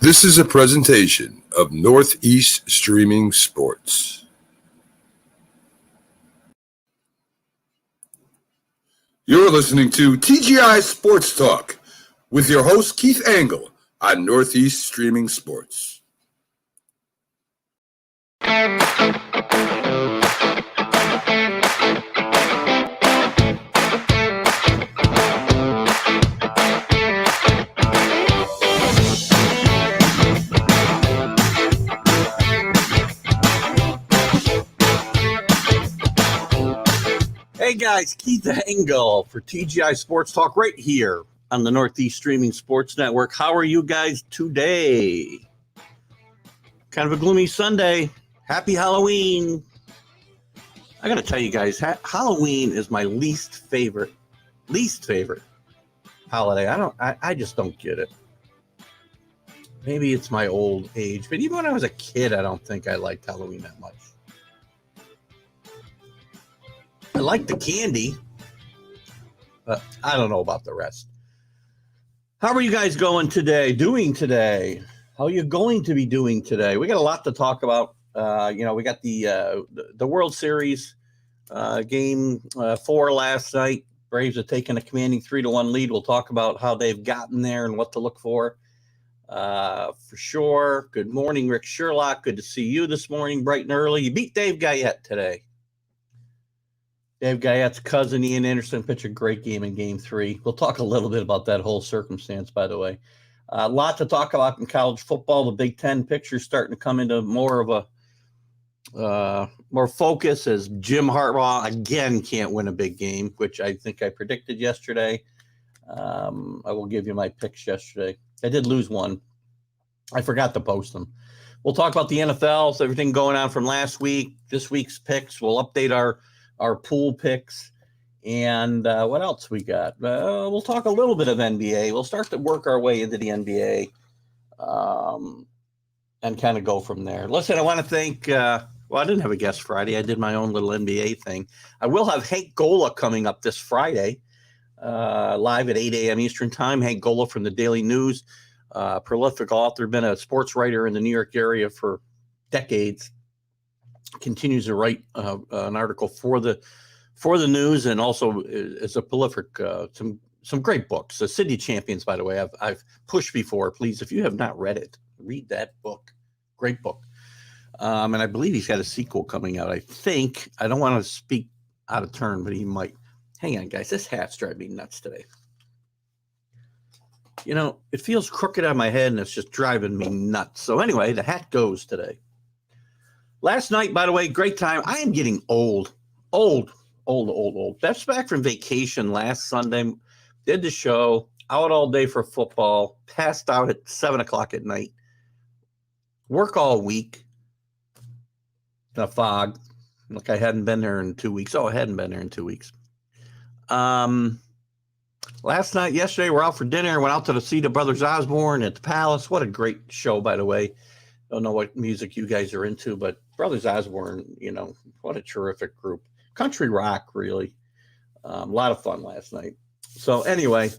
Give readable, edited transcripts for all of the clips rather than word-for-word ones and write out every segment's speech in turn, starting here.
This is a presentation of Northeast Streaming Sports. You're listening to TGI Sports Talk with your host Keith Angle on Northeast Streaming Sports. Hey guys, Keith Angle for TGI Sports Talk right here on the Northeast Streaming Sports Network. How are you guys today? Kind of a gloomy Sunday. Happy Halloween. I got to tell you guys, Halloween is my least favorite holiday. I just don't get it. Maybe it's my old age, but even when I was a kid, I don't think I liked Halloween that much. I like the candy, but I don't know about the rest. How are you guys doing today? How are you going to be doing today? We got a lot to talk about. We got the World Series game 4 last night. Braves have taken a commanding 3-1 lead. We'll talk about how they've gotten there and what to look for sure. Good morning, Rick Sherlock. Good to see you this morning, bright and early. You beat Dave Guyette today. Dave Guyette's cousin, Ian Anderson, pitched a great game in Game 3. We'll talk a little bit about that whole circumstance, by the way. A lot to talk about in college football. The Big Ten picture is starting to come into more of a more focus as Jim Harbaugh again can't win a big game, which I think I predicted yesterday. I will give you my picks yesterday. I did lose one. I forgot to post them. We'll talk about the NFL, so everything going on from last week, this week's picks. We'll update our pool picks, and what else we got? We'll talk a little bit of NBA. We'll start to work our way into the NBA and kind of go from there. Listen, I want to thank, I didn't have a guest Friday. I did my own little NBA thing. I will have Hank Gola coming up this Friday, live at 8 a.m. Eastern time. Hank Gola from the Daily News, prolific author, been a sports writer in the New York area for decades. Continues to write an article for the news, and also is a prolific some great books. The City Champions, by the way, I've pushed before. Please, if you have not read it, read that book. Great book. And I believe he's got a sequel coming out. I think. I don't want to speak out of turn, but he might. Hang on, guys. This hat's driving me nuts today. You know, it feels crooked on my head, and it's just driving me nuts. So anyway, the hat goes today. Last night, by the way, great time. I am getting old. That's back from vacation last Sunday. Did the show, out all day for football, passed out at 7 o'clock at night. Work all week. In a fog. Like I hadn't been there in 2 weeks. I hadn't been there in 2 weeks. Last night, yesterday, we're out for dinner. Went out to see the Brothers Osborne at the Palace. What a great show, by the way. Don't know what music you guys are into, but Brothers Osborne, what a terrific group. Country rock, really. A lot of fun last night. So anyway,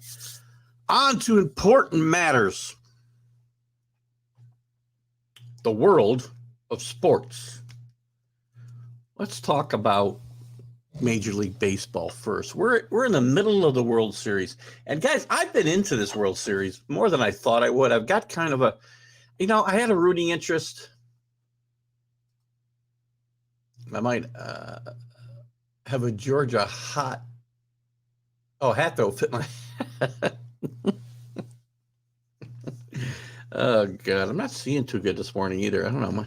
on to important matters. The world of sports. Let's talk about Major League Baseball first. We're in the middle of the World Series. And guys, I've been into this World Series more than I thought I would. I've got kind of a I had a rooting interest. I might have a Georgia hat that will fit my Oh, God. I'm not seeing too good this morning either. I don't know.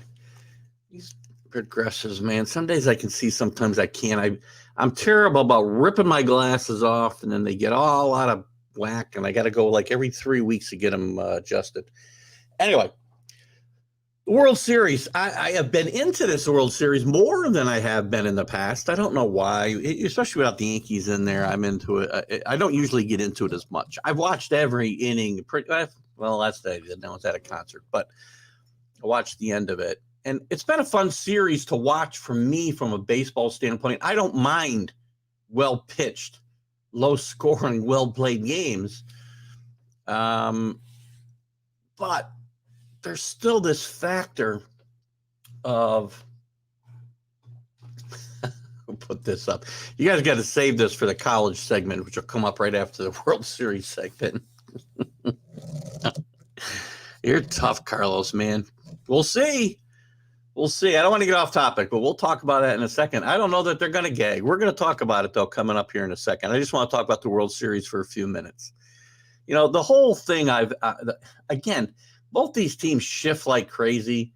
These progressives, man. Some days I can see, sometimes I can't. I'm terrible about ripping my glasses off, and then they get all out of whack, and I got to go like every 3 weeks to get them adjusted. Anyway, the World Series. I have been into this World Series more than I have been in the past. I don't know why, especially without the Yankees in there. I'm into it. I don't usually get into it as much. I've watched every inning. Last night I didn't know I was at a concert, but I watched the end of it. And it's been a fun series to watch for me from a baseball standpoint. I don't mind well-pitched, low-scoring, well-played games. But there's still this factor of I'll put this up. You guys got to save this for the college segment, which will come up right after the World Series segment. You're tough, Carlos, man. We'll see. We'll see. I don't want to get off topic, but we'll talk about that in a second. I don't know that they're going to gag. We're going to talk about it, though, coming up here in a second. I just want to talk about the World Series for a few minutes. You know, the whole thing again, both these teams shift like crazy.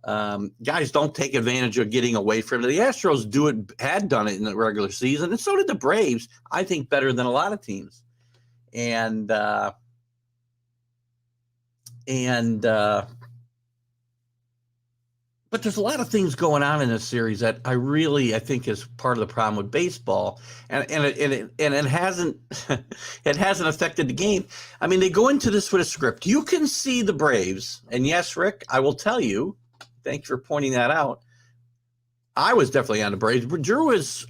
Guys don't take advantage of getting away from it. The Astros had done it in the regular season, and so did the Braves, I think, better than a lot of teams. But there's a lot of things going on in this series that I think is part of the problem with baseball, and it hasn't it hasn't affected the game. I mean, they go into this with a script. You can see the Braves, and yes, Rick, I will tell you. Thank you for pointing that out. I was definitely on the Braves, but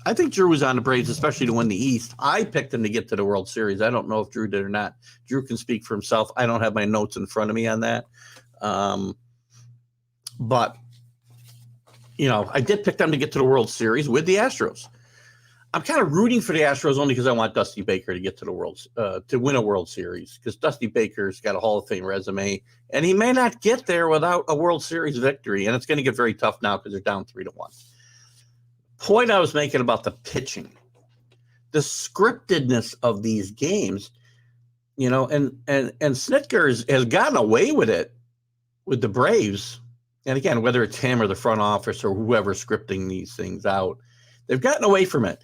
I think Drew was on the Braves, especially to win the East. I picked them to get to the World Series. I don't know if Drew did or not. Drew can speak for himself. I don't have my notes in front of me on that, but. You know, I did pick them to get to the World Series with the Astros. I'm kind of rooting for the Astros only because I want Dusty Baker to get to the to win a World Series, because Dusty Baker's got a Hall of Fame resume, and he may not get there without a World Series victory, and it's going to get very tough now because they're down 3-1. Point I was making about the pitching, the scriptedness of these games, you know, and Snitker has gotten away with it with the Braves. And again, whether it's him or the front office or whoever's scripting these things out, they've gotten away from it.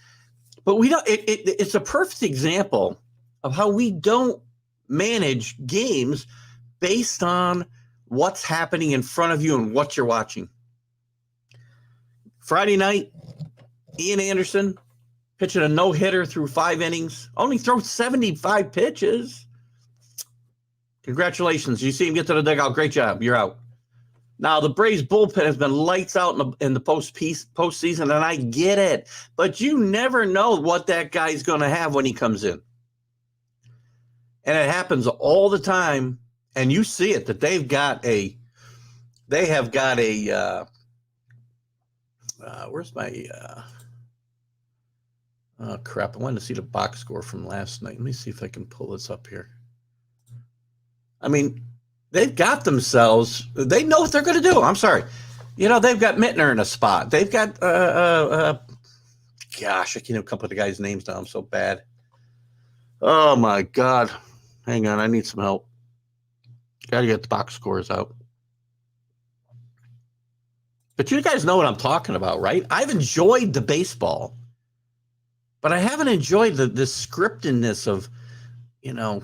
But we don't. It's a perfect example of how we don't manage games based on what's happening in front of you and what you're watching. Friday night, Ian Anderson pitching a no-hitter through 5 innings, only throws 75 pitches. Congratulations. You see him get to the dugout. Great job. You're out. Now, the Braves bullpen has been lights out in the postseason, and I get it. But you never know what that guy's going to have when he comes in. And it happens all the time, and you see it, that they have got a where's my oh, crap. I wanted to see the box score from last night. Let me see if I can pull this up here. I mean, they've got themselves. They know what they're going to do. I'm sorry. You know, they've got Mittner in a spot. They've got, gosh, I can't even come up with the guy's names now. I'm so bad. Oh, my God. Hang on. I need some help. Got to get the box scores out. But you guys know what I'm talking about, right? I've enjoyed the baseball, but I haven't enjoyed the scriptedness of, you know,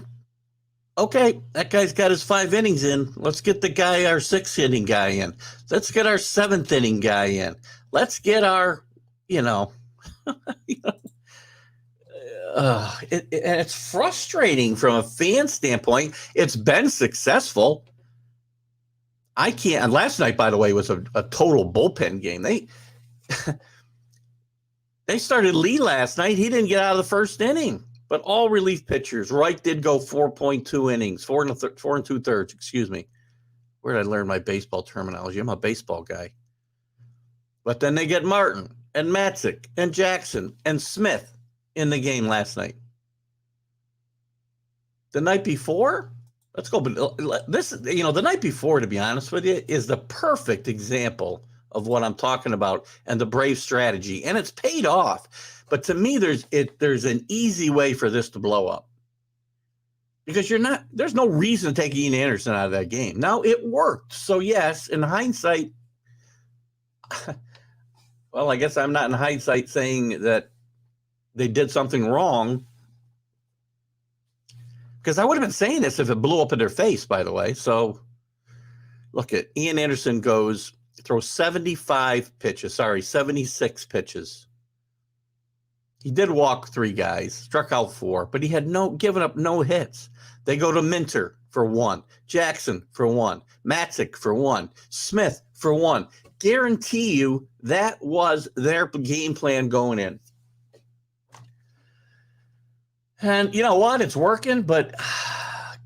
okay, that guy's got his 5 innings in. Let's get the guy, our 6th inning guy in. Let's get our 7th inning guy in. Let's get our, and it's frustrating from a fan standpoint. It's been successful. I can't. And last night, by the way, was a total bullpen game. They started Lee last night. He didn't get out of the 1st inning. But all relief pitchers, Wright did go 4.2 innings, 4 and 2/3. Excuse me. Where did I learn my baseball terminology? I'm a baseball guy. But then they get Martin and Matzik and Jackson and Smith in the game last night. The night before, let's go. This, the night before, to be honest with you, is the perfect example of what I'm talking about and the Brave strategy, and it's paid off. But to me, there's an easy way for this to blow up, because there's no reason to take Ian Anderson out of that game. Now, it worked. So yes, in hindsight, well, I guess I'm not in hindsight saying that they did something wrong, because I would have been saying this if it blew up in their face, by the way. So look at Ian Anderson throws 76 pitches. He did walk 3 guys, struck out 4, but he had given up no hits. They go to Minter for 1, Jackson for 1, Matzik for 1, Smith for 1. Guarantee you that was their game plan going in. And you know what? It's working, but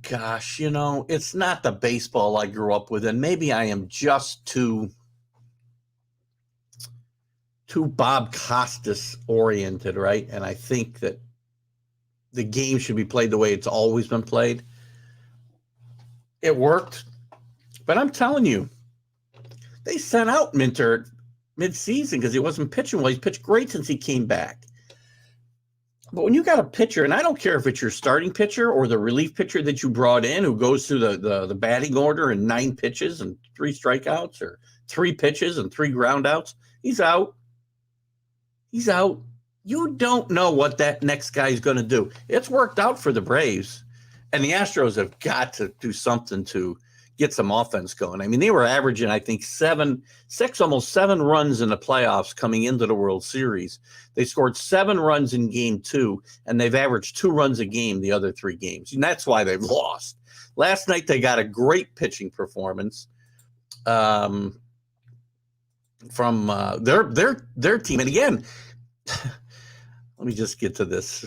gosh, it's not the baseball I grew up with, and maybe I am just too Bob Costas oriented, right? And I think that the game should be played the way it's always been played. It worked, but I'm telling you, they sent out Minter mid-season because he wasn't pitching well. He's pitched great since he came back. But when you got a pitcher, and I don't care if it's your starting pitcher or the relief pitcher that you brought in who goes through the batting order in 9 pitches and 3 strikeouts or 3 pitches and 3 groundouts, he's out. He's out. You don't know what that next guy is going to do. It's worked out for the Braves, and the Astros have got to do something to get some offense going. I mean, they were averaging, I think, 6, almost 7 runs in the playoffs coming into the World Series. They scored 7 runs in game 2, and they've averaged 2 runs a game the other 3 games. And that's why they've lost. Last night, they got a great pitching performance from their team. And again, let me just get to this.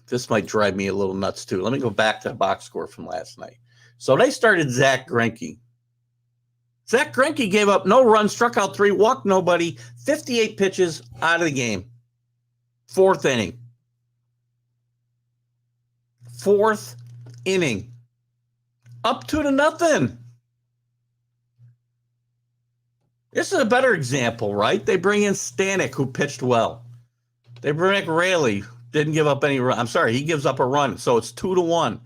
This might drive me a little nuts, too. Let me go back to the box score from last night. So they started Zach Greinke. Zach Greinke gave up no runs, struck out 3, walked nobody, 58 pitches out of the game. 4th inning. 4th inning. Up 2-0. This is a better example, right? They bring in Stanek, who pitched well. They bring in Raley, didn't give up any run. I'm sorry, he gives up a run, so it's 2-1.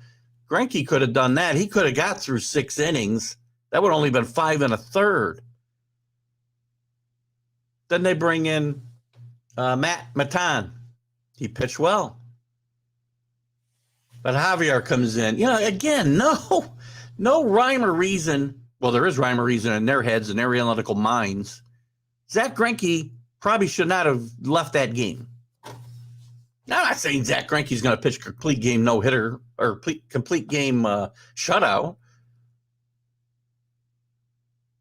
Greinke could have done that. He could have got through 6 innings. That would have only been 5 1/3. Then they bring in Matt Matan. He pitched well. But Javier comes in. Again, no rhyme or reason. Well, there is rhyme or reason in their heads and their analytical minds. Zach Greinke probably should not have left that game. Now, I'm not saying Zach Greinke's going to pitch a complete game no-hitter or complete game shutout.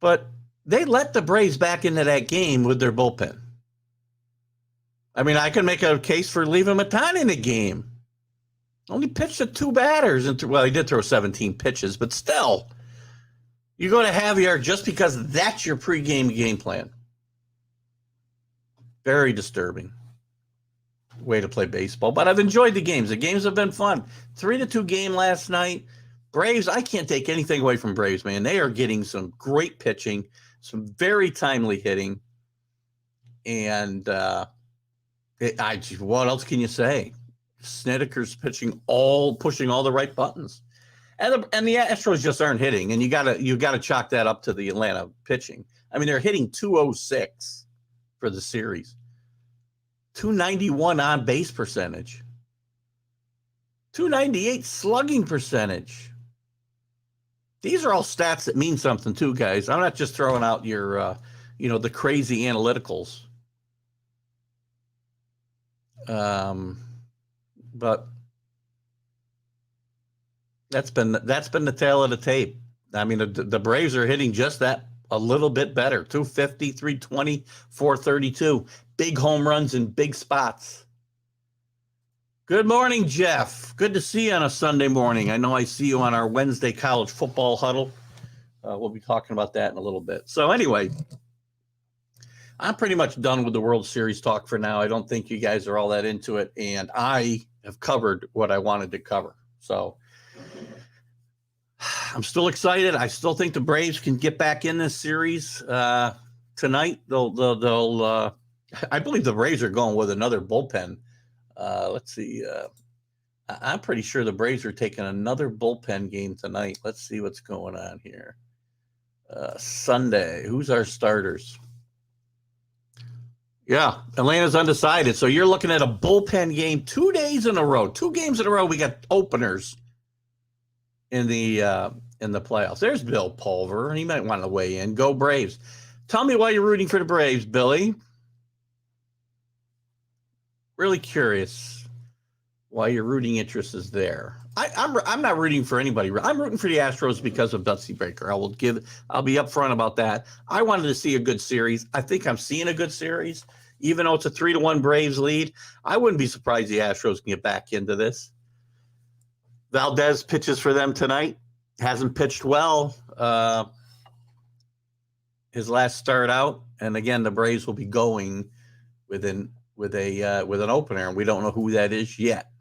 But they let the Braves back into that game with their bullpen. I mean, I can make a case for leaving Matan in the game. Only pitched to 2 batters. Well, he did throw 17 pitches, but still. You go to Javier just because that's your pregame game plan. Very disturbing way to play baseball, but I've enjoyed the games. The games have been fun. 3-2 game last night. Braves, I can't take anything away from Braves, man. They are getting some great pitching, some very timely hitting, and what else can you say? Snedeker's pushing all the right buttons, and the Astros just aren't hitting, and you gotta chalk that up to the Atlanta pitching. I mean, they're hitting 206 for the series. 291 on base percentage, 298 slugging percentage. These are all stats that mean something too, guys. I'm not just throwing out your, the crazy analyticals. But that's been the tail of the tape. I mean, the Braves are hitting just that a little bit better. 250, 320, 432. Big home runs in big spots. Good morning, Jeff. Good to see you on a Sunday morning. I know I see you on our Wednesday college football huddle. We'll be talking about that in a little bit. So anyway, I'm pretty much done with the World Series talk for now. I don't think you guys are all that into it, and I have covered what I wanted to cover. So I'm still excited. I still think the Braves can get back in this series tonight. They'll I believe the Braves are going with another bullpen. Let's see. I'm pretty sure the Braves are taking another bullpen game tonight. Let's see what's going on here. Sunday. Who's our starters? Yeah, Atlanta's undecided. So you're looking at a bullpen game 2 days in a row. 2 games in a row. We got openers in the playoffs. There's Bill Pulver. He might want to weigh in. Go Braves. Tell me why you're rooting for the Braves, Billy. Really curious why your rooting interest is there. I'm not rooting for anybody. I'm rooting for the Astros because of Dusty Baker. I'll be upfront about that. I wanted to see a good series. I think I'm seeing a good series, even though it's a 3-1 Braves lead. I wouldn't be surprised the Astros can get back into this. Valdez pitches for them tonight. Hasn't pitched well. His last start out, and again, the Braves will be going with an opener, and we don't know who that is yet.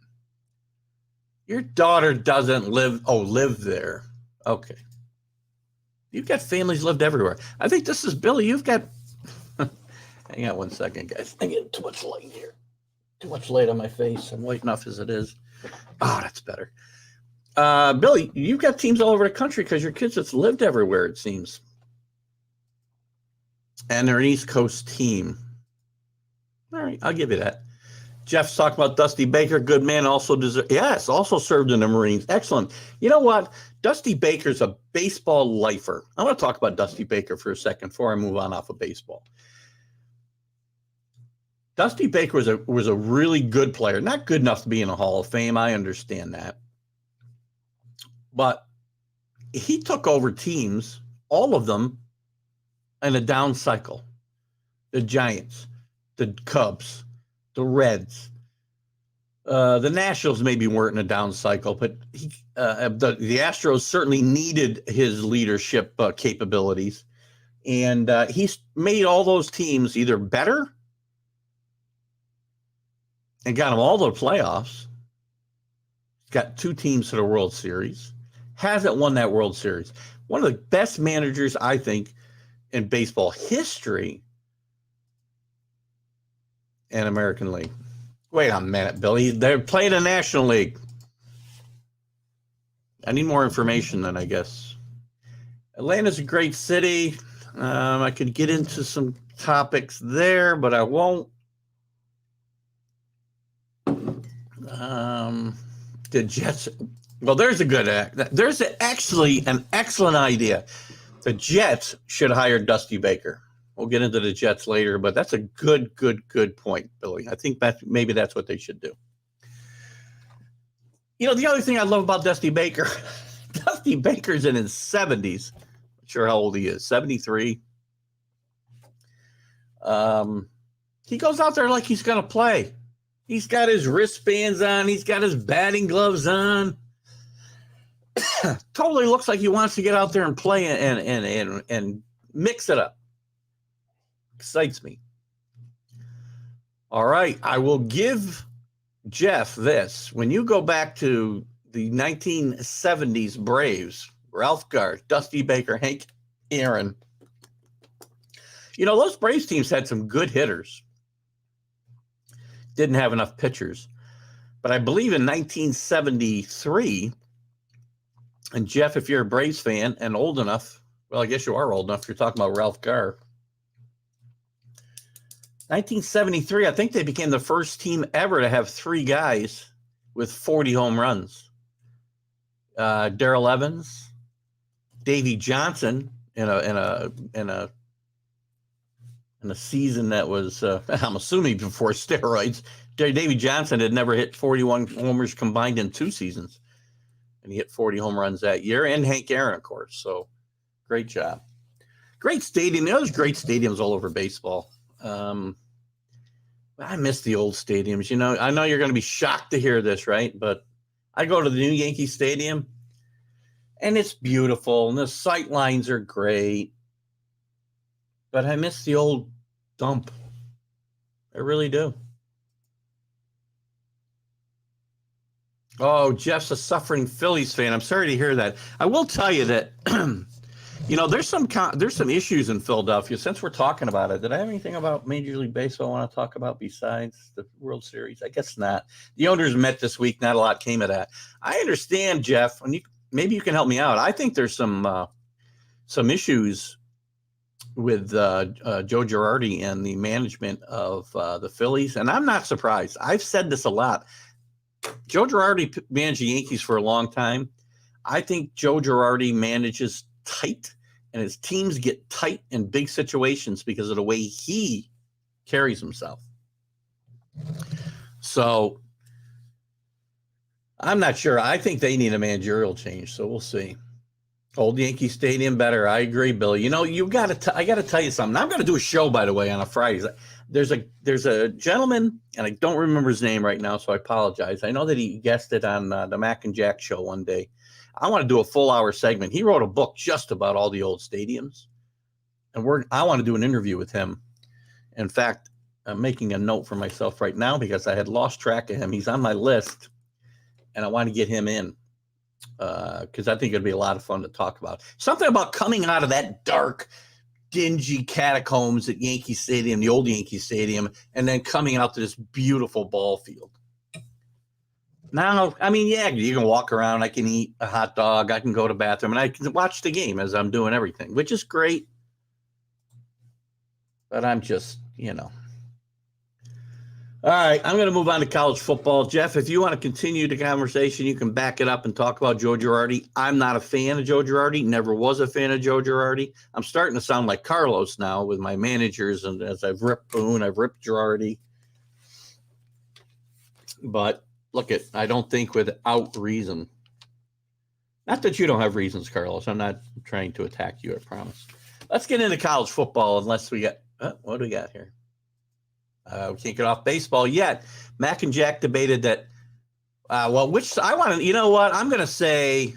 Your daughter doesn't live there. Okay. You've got families lived everywhere. I think this is Billy. You've got hang on one second, guys. I get too much light here. Too much light on my face. I'm white enough as it is. Oh, that's better. Billy, you've got teams all over the country because your kids have lived everywhere, it seems. And they're an East Coast team. All right, I'll give you that. Jeff's talking about Dusty Baker. Good man, also served in the Marines. Excellent. You know what? Dusty Baker's a baseball lifer. I want to talk about Dusty Baker for a second before I move on off of baseball. Dusty Baker was a really good player. Not good enough to be in the Hall of Fame. I understand that. But he took over teams, all of them, in a down cycle. The Giants, the Cubs, the Reds, the Nationals maybe weren't in a down cycle, but the Astros certainly needed his leadership capabilities. And he's made all those teams either better and got them all to the playoffs. Got 2 teams to the World Series. Hasn't won that World Series. One of the best managers, I think, in baseball history and American League. Wait a minute, Billy. They're playing the National League. I need more information then, I guess. Atlanta's a great city. I could get into some topics there, but I won't. The Jets. Well, there's actually an excellent idea. The Jets should hire Dusty Baker. We'll get into the Jets later, but that's a good point, Billy. I think maybe that's what they should do. You know, the other thing I love about Dusty Baker, Dusty Baker's in his 70s. Not sure how old he is, 73. He goes out there like he's going to play. He's got his wristbands on. He's got his batting gloves on. Totally looks like he wants to get out there and play and mix it up. Excites me. All right, I will give Jeff this. When you go back to the 1970s Braves, Ralph Garth, Dusty Baker, Hank Aaron, you know, those Braves teams had some good hitters. Didn't have enough pitchers. But I believe in 1973, and Jeff, if you're a Braves fan and old enough, well, I guess you are old enough. You're talking about Ralph Garth. 1973, I think they became the first team ever to have 3 guys with 40 home runs. Darrell Evans, Davey Johnson in a season that was, I'm assuming before steroids. Davey Johnson had never hit 41 homers combined in 2 seasons. And he hit 40 home runs that year. And Hank Aaron, of course. So great job. Great stadium. There's great stadiums all over baseball. I miss the old stadiums. You know, I know you're going to be shocked to hear this, right? But I go to the new Yankee Stadium, and it's beautiful, and the sight lines are great. But I miss the old dump. I really do. Oh, Jeff's a suffering Phillies fan. I'm sorry to hear that. I will tell you that, you know, there's some issues in Philadelphia. Since we're talking about it, did I have anything about Major League Baseball I want to talk about besides the World Series? I guess not. The owners met this week. Not a lot came of that. I understand, Jeff, and maybe you can help me out. I think there's some issues with Joe Girardi and the management of the Phillies, and I'm not surprised. I've said this a lot. Joe Girardi managed the Yankees for a long time. I think Joe Girardi manages tight, and his teams get tight in big situations because of the way he carries himself. So I'm not sure. I think they need a managerial change, so we'll see. Old Yankee Stadium better. I agree, Billy. You know, I got to tell you something. I'm going to do a show, by the way, on a Friday. There's a gentleman, and I don't remember his name right now, so I apologize. I know that he guested on the Mac and Jack show one day. I want to do a full hour segment. He wrote a book just about all the old stadiums, and I want to do an interview with him. In fact, I'm making a note for myself right now because I had lost track of him. He's on my list, and I want to get him in because I think it'd be a lot of fun to talk about. Something about coming out of that dark, dingy catacombs at Yankee Stadium, the old Yankee Stadium, and then coming out to this beautiful ball field. Now, I mean, yeah, you can walk around. I can eat a hot dog. I can go to the bathroom, and I can watch the game as I'm doing everything, which is great. But I'm just, you know. All right, I'm going to move on to college football. Jeff, if you want to continue the conversation, you can back it up and talk about Joe Girardi. I'm not a fan of Joe Girardi, never was a fan of Joe Girardi. I'm starting to sound like Carlos now with my managers, and as I've ripped Boone, I've ripped Girardi. But look, I don't think without reason. Not that you don't have reasons, Carlos. I'm not trying to attack you, I promise. Let's get into college football unless we got what do we got here? We can't get off baseball yet. Mac and Jack debated that. Which I want to, you know what? I'm going to say,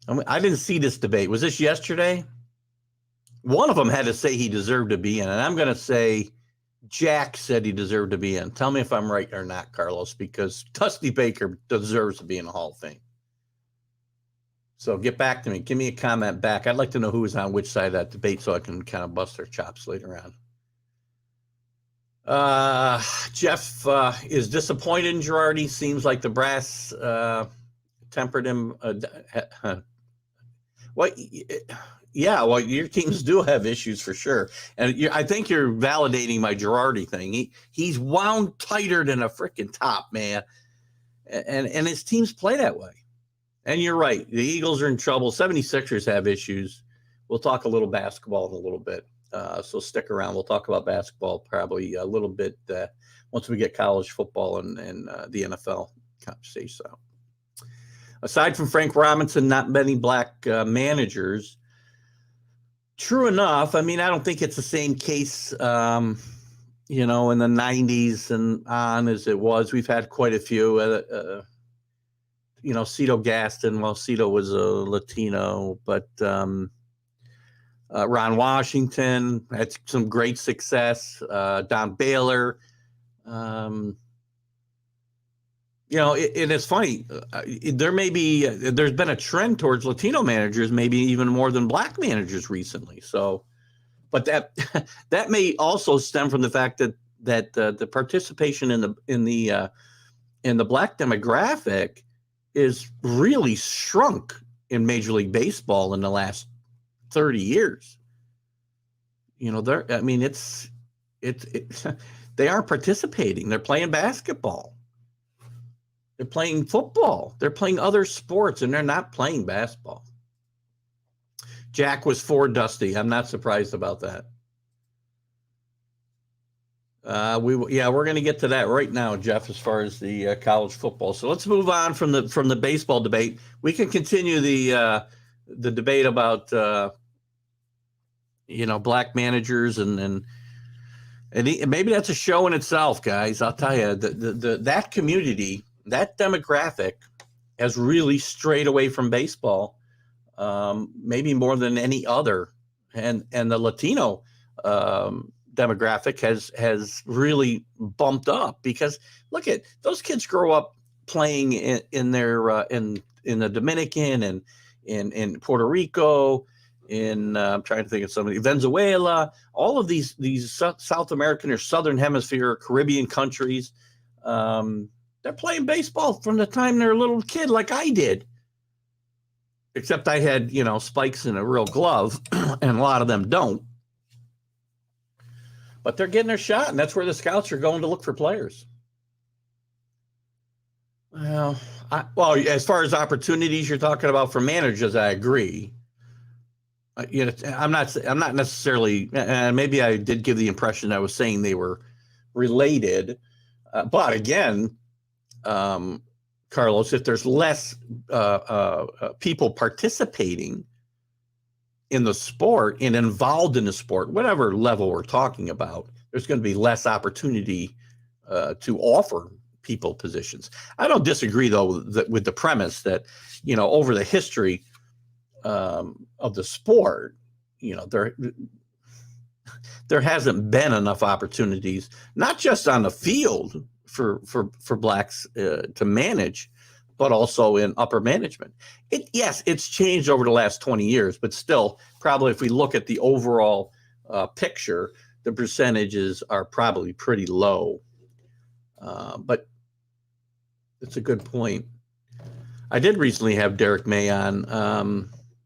I didn't see this debate. Was this yesterday? One of them had to say he deserved to be in, and I'm going to say Jack said he deserved to be in. Tell me if I'm right or not, Carlos, because Dusty Baker deserves to be in the Hall of Fame. So get back to me. Give me a comment back. I'd like to know who was on which side of that debate so I can kind of bust their chops later on. Jeff is disappointed in Girardi. Seems like the brass tempered him. Well, your teams do have issues for sure. And I think you're validating my Girardi thing. He's wound tighter than a freaking top, man. And his teams play that way. And you're right. The Eagles are in trouble. 76ers have issues. We'll talk a little basketball in a little bit. So stick around. We'll talk about basketball probably a little bit once we get college football and the NFL conversation. So, aside from Frank Robinson, not many black managers. True enough. I mean, I don't think it's the same case, in the 90s and on as it was. We've had quite a few. Cito Gaston. Well, Cito was a Latino, but Ron Washington had some great success. Don Baylor. It is funny. There's been a trend towards Latino managers, maybe even more than black managers recently. So, but that may also stem from the fact that the participation in the black demographic is really shrunk in Major League Baseball in the last 30 years. They aren't participating. They're playing basketball. They're playing football. They're playing other sports, and they're not playing basketball. Jack was for Dusty. I'm not surprised about that. We're going to get to that right now, Jeff, as far as the college football. So let's move on from the baseball debate. We can continue the debate about black managers and maybe that's a show in itself, guys. I'll tell you, that community, that demographic has really strayed away from baseball, maybe more than any other, and the Latino demographic has really bumped up because look at those kids grow up playing in the Dominican and in Puerto Rico, I'm trying to think of somebody, Venezuela, all of these South American or Southern Hemisphere Caribbean countries. They're playing baseball from the time they're a little kid, like I did. Except I had, spikes in a real glove, and a lot of them don't. But they're getting their shot, and that's where the scouts are going to look for players. Well, as far as opportunities you're talking about for managers, I agree. I'm not necessarily, and maybe I did give the impression I was saying they were related, but again, Carlos, if there's less people participating in the sport and involved in the sport, whatever level we're talking about, there's going to be less opportunity to offer people positions. I don't disagree, though, with the premise that, over the history of the sport, there hasn't been enough opportunities, not just on the field for blacks to manage, but also in upper management. Yes, it's changed over the last 20 years, but still, probably if we look at the overall picture, the percentages are probably pretty low. But it's a good point. I did recently have Derek May on,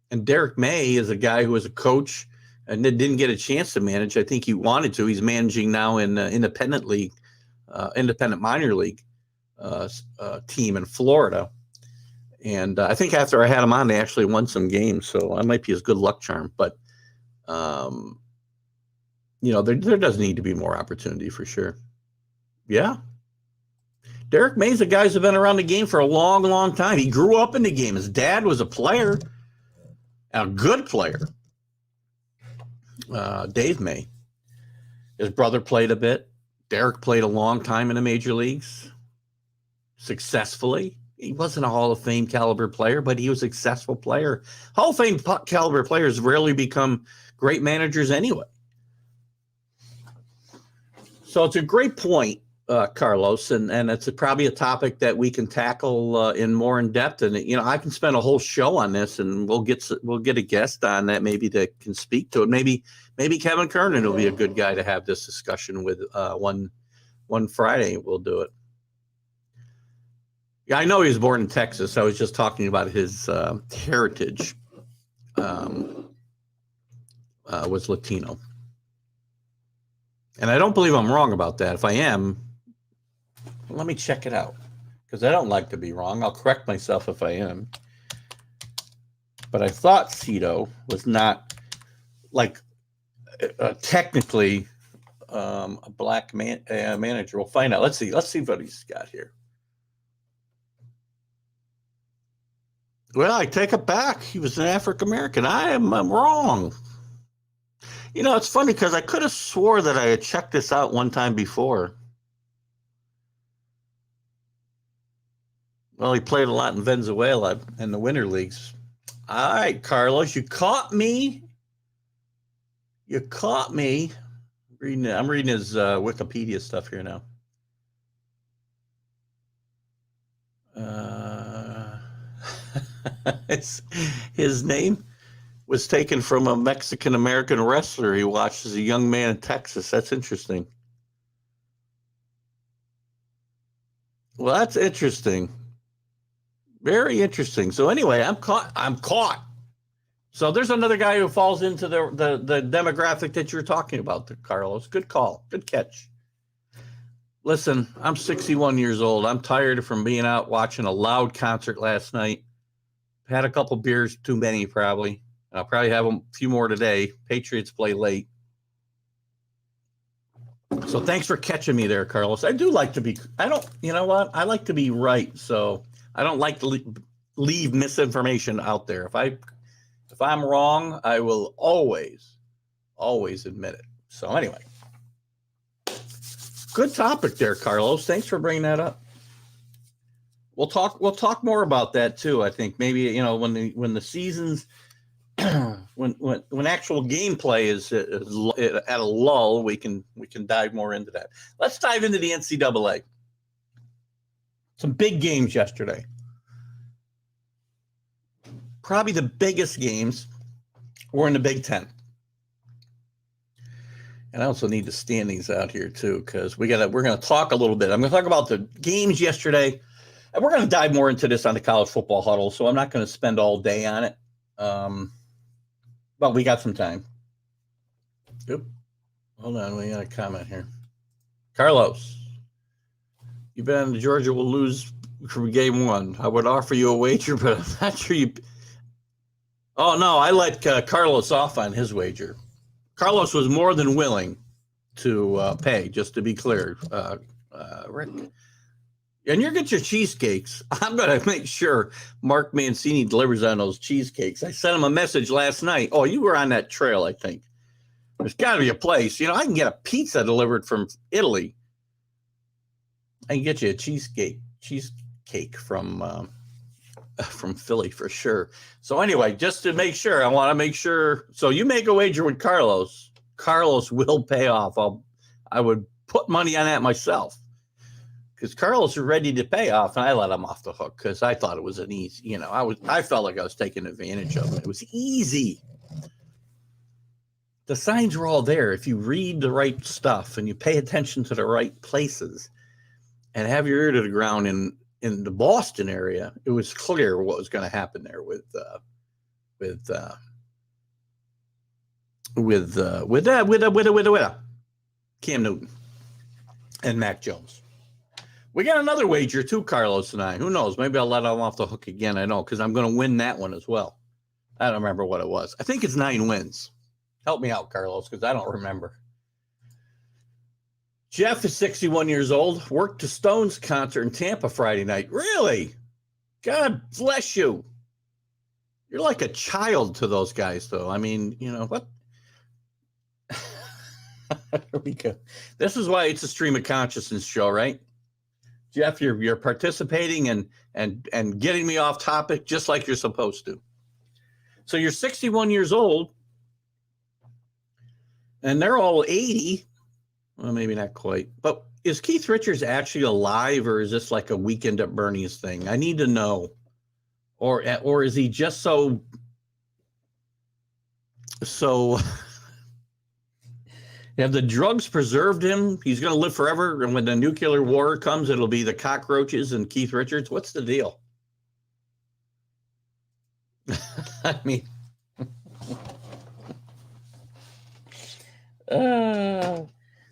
and Derek May is a guy who was a coach and didn't get a chance to manage. I think he wanted to. He's managing now in independent minor league team in Florida. And I think after I had him on, they actually won some games. So I might be his good luck charm. But, there does need to be more opportunity for sure. Yeah. Derek May's a guy who's been around the game for a long, long time. He grew up in the game. His dad was a player, a good player. Dave May. His brother played a bit. Derek played a long time in the major leagues, successfully. He wasn't a Hall of Fame caliber player, but he was a successful player. Hall of Fame caliber players rarely become great managers anyway. So it's a great point, Carlos, and it's probably a topic that we can tackle in more in depth. And I can spend a whole show on this, and we'll get a guest on that maybe that can speak to it. Maybe Kevin Kernan will be a good guy to have this discussion with. One Friday we'll do it. Yeah, I know he was born in Texas. I was just talking about his heritage. Was Latino. And I don't believe I'm wrong about that. If I am, let me check it out, because I don't like to be wrong. I'll correct myself if I am. But I thought Cito was not technically a black manager. We'll find out. Let's see what he's got here. Well, I take it back. He was an African American. I'm wrong. It's funny because I could have swore that I had checked this out one time before. Well, he played a lot in Venezuela in the winter leagues. All right, Carlos, you caught me. I'm reading his Wikipedia stuff here now. His name was taken from a Mexican-American wrestler he watched as a young man in Texas. That's interesting. Well, that's interesting. Very interesting. So anyway, I'm caught. So there's another guy who falls into the demographic that you're talking about, Carlos. Good call. Good catch. Listen, I'm 61 years old. I'm tired from being out watching a loud concert last night. Had a couple beers, too many probably. I'll probably have a few more today. Patriots play late. So thanks for catching me there, Carlos. I do like to be, you know what? I like to be right. So I don't like to leave misinformation out there. If I'm wrong, I will always admit it. So anyway, good topic there, Carlos. Thanks for bringing that up. We'll talk more about that too. I think maybe, when the seasons, when actual gameplay is at a lull, we can dive more into that. Let's dive into the NCAA. Some big games yesterday. Probably the biggest games were in the Big Ten. And I also need the standings out here too, because we're going to talk a little bit. I'm going to talk about the games yesterday, and we're going to dive more into this on the College Football Huddle. So I'm not going to spend all day on it. But we got some time. Oop. Hold on, we got a comment here. Carlos, you bet on Georgia will lose from game one. I would offer you a wager, but I'm not sure you. Oh no, I let Carlos off on his wager. Carlos was more than willing to pay, just to be clear, Rick. And you get your cheesecakes. I'm going to make sure Mark Mancini delivers on those cheesecakes. I sent him a message last night. Oh, you were on that trail, I think. There's got to be a place. I can get a pizza delivered from Italy. I can get you a cheesecake from Philly for sure. So anyway, just to make sure, I want to make sure. So you make a wager with Carlos. Carlos will pay off. I would put money on that myself because Carlos is ready to pay off, and I let him off the hook because I thought it was an easy. I felt like I was taking advantage of it. It was easy. The signs were all there. If you read the right stuff and you pay attention to the right places and have your ear to the ground in the Boston area, it was clear what was going to happen there with Cam Newton and Mac Jones. We got another wager too, Carlos and I. Who knows? Maybe I'll let him off the hook again. I know because I'm going to win that one as well. I don't remember what it was. I think it's 9 wins. Help me out, Carlos, because I don't remember. Jeff is 61 years old. Worked the Stones concert in Tampa Friday night. Really? God bless you. You're like a child to those guys, though. I mean, what? There we go. This is why it's a stream of consciousness show, right? Jeff, you're participating and getting me off topic just like you're supposed to. So you're 61 years old, and they're all 80. Well, maybe not quite. But is Keith Richards actually alive, or is this like a Weekend at Bernie's thing? I need to know. Or is he just so have the drugs preserved him? He's going to live forever, and when the nuclear war comes, it'll be the cockroaches and Keith Richards. What's the deal? I mean,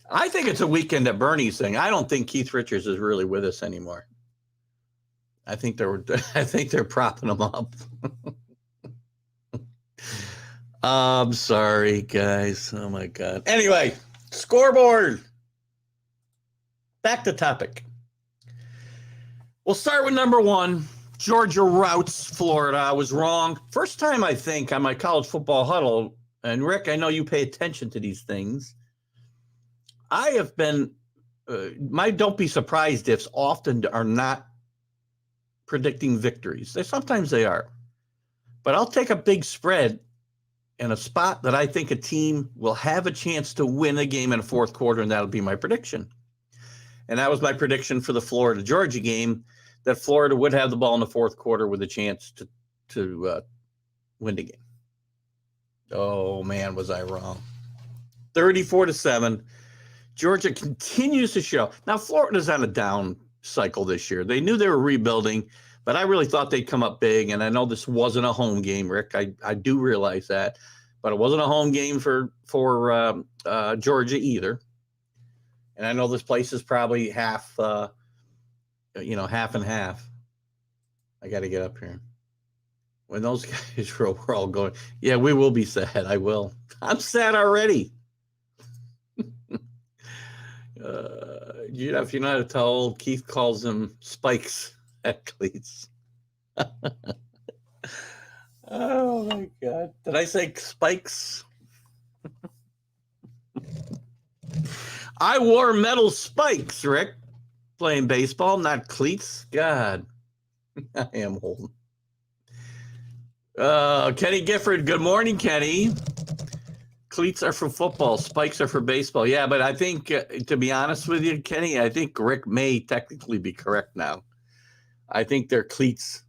I think it's a Weekend at Bernie's thing. I don't think Keith Richards is really with us anymore. I think they're propping him up. I'm sorry, guys. Oh my God. Anyway, scoreboard. Back to topic. We'll start with number 1. Georgia routs Florida. I was wrong. First time, I think, on my college football huddle. And Rick, I know you pay attention to these things. I have been, my don't be surprised ifs often are not predicting victories. Sometimes they are. But I'll take a big spread in a spot that I think a team will have a chance to win a game in the fourth quarter, and that'll be my prediction. And that was my prediction for the Florida-Georgia game, that Florida would have the ball in the fourth quarter with a chance to win the game. Oh, man, was I wrong. 34-7. Georgia continues to show. Now, Florida's on a down cycle this year. They knew they were rebuilding, but I really thought they'd come up big. And I know this wasn't a home game, Rick. I do realize that. But it wasn't a home game for Georgia either. And I know this place is probably half and half. I got to get up here. When those guys were all going, yeah, we will be sad. I will. I'm sad already. If you know how to tell old, Keith calls them spikes at cleats. Oh, my God. Did I say spikes? I wore metal spikes, Rick, playing baseball, not cleats. God, I am old. Kenny Gifford, good morning, Kenny. Cleats are for football, spikes are for baseball. Yeah, but I think, to be honest with you, Kenny, I think Rick may technically be correct now. I think they're cleats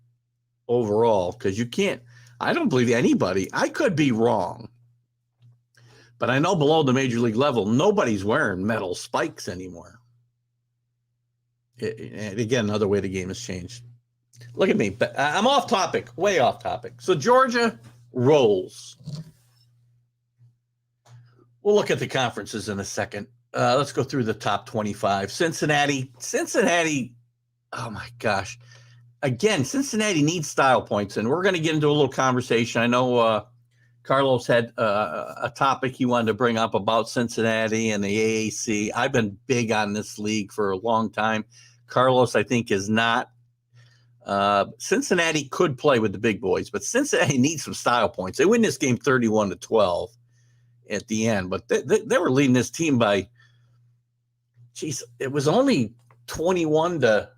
overall because you can't, I don't believe anybody, I could be wrong, but I know below the major league level, nobody's wearing metal spikes anymore. And again, another way the game has changed. Look at me. I'm off topic, way off topic. So Georgia rolls. We'll look at the conferences in a second. Let's go through the top 25. Cincinnati, oh my gosh. Again, Cincinnati needs style points, and we're going to get into a little conversation. I know Carlos had a topic he wanted to bring up about Cincinnati and the AAC. I've been big on this league for a long time. Carlos, I think, is not. Cincinnati could play with the big boys, but Cincinnati needs some style points. They win this game 31-12 at the end, but they were leading this team by, it was only 21-12,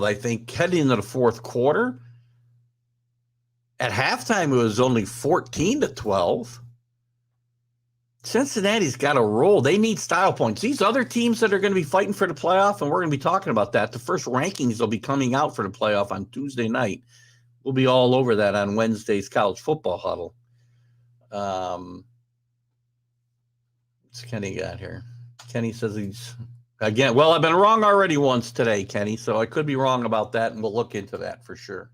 I think, heading into the fourth quarter. At halftime, it was only 14-12. Cincinnati's got a roll. They need style points. These other teams that are going to be fighting for the playoff, and we're going to be talking about that. The first rankings will be coming out for the playoff on Tuesday night. We'll be all over that on Wednesday's college football huddle. What's Kenny got here? Kenny says he's, again, well, I've been wrong already once today, Kenny, so I could be wrong about that, and we'll look into that for sure.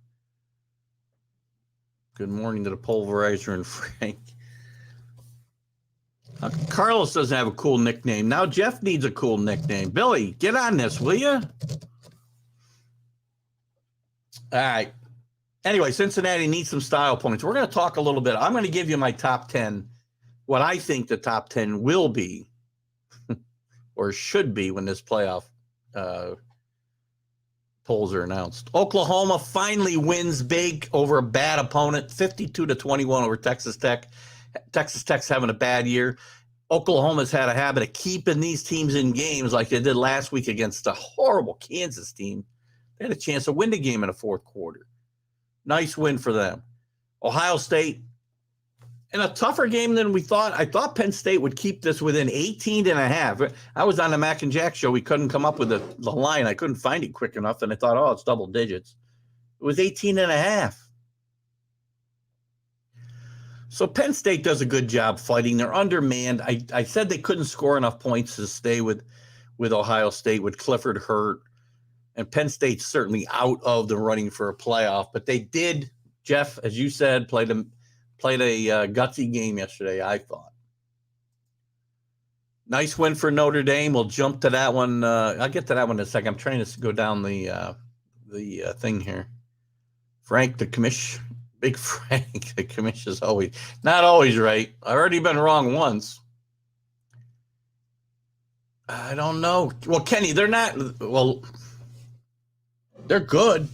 Good morning to the pulverizer and Frank. Carlos doesn't have a cool nickname. Now Jeff needs a cool nickname. Billy, get on this, will you? All right. Anyway, Cincinnati needs some style points. We're going to talk a little bit. I'm going to give you my top 10, what I think the top 10 will be or should be when this playoff polls are announced. Oklahoma finally wins big over a bad opponent, 52-21 over Texas Tech. Texas Tech's having a bad year. Oklahoma's had a habit of keeping these teams in games like they did last week against a horrible Kansas team. They had a chance to win the game in the fourth quarter. Nice win for them. Ohio State, in a tougher game than we thought. I thought Penn State would keep this within 18.5. I was on the Mac and Jack show. We couldn't come up with the line. I couldn't find it quick enough, and I thought, it's double digits. It was 18.5. So Penn State does a good job fighting. They're undermanned. I said they couldn't score enough points to stay with Ohio State with Clifford hurt. And Penn State's certainly out of the running for a playoff. But they did, Jeff, as you said, played a gutsy game yesterday, I thought. Nice win for Notre Dame. We'll jump to that one. I'll get to that one in a second. I'm trying to go down the thing here. Frank, the commish. Big Frank, the commission's not always right. I've already been wrong once. I don't know. Well, Kenny, they're good.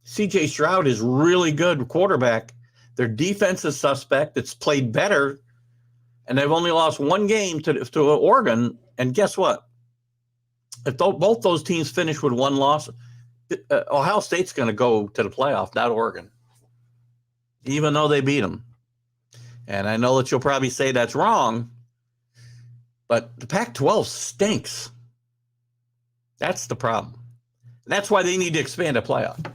CJ Stroud is really good quarterback. Their defense is suspect. It's played better, and they've only lost one game to Oregon. And guess what? If both those teams finish with one loss, Ohio State's going to go to the playoff, not Oregon, even though they beat them. And I know that you'll probably say that's wrong, but the Pac-12 stinks. That's the problem. That's why they need to expand a playoff.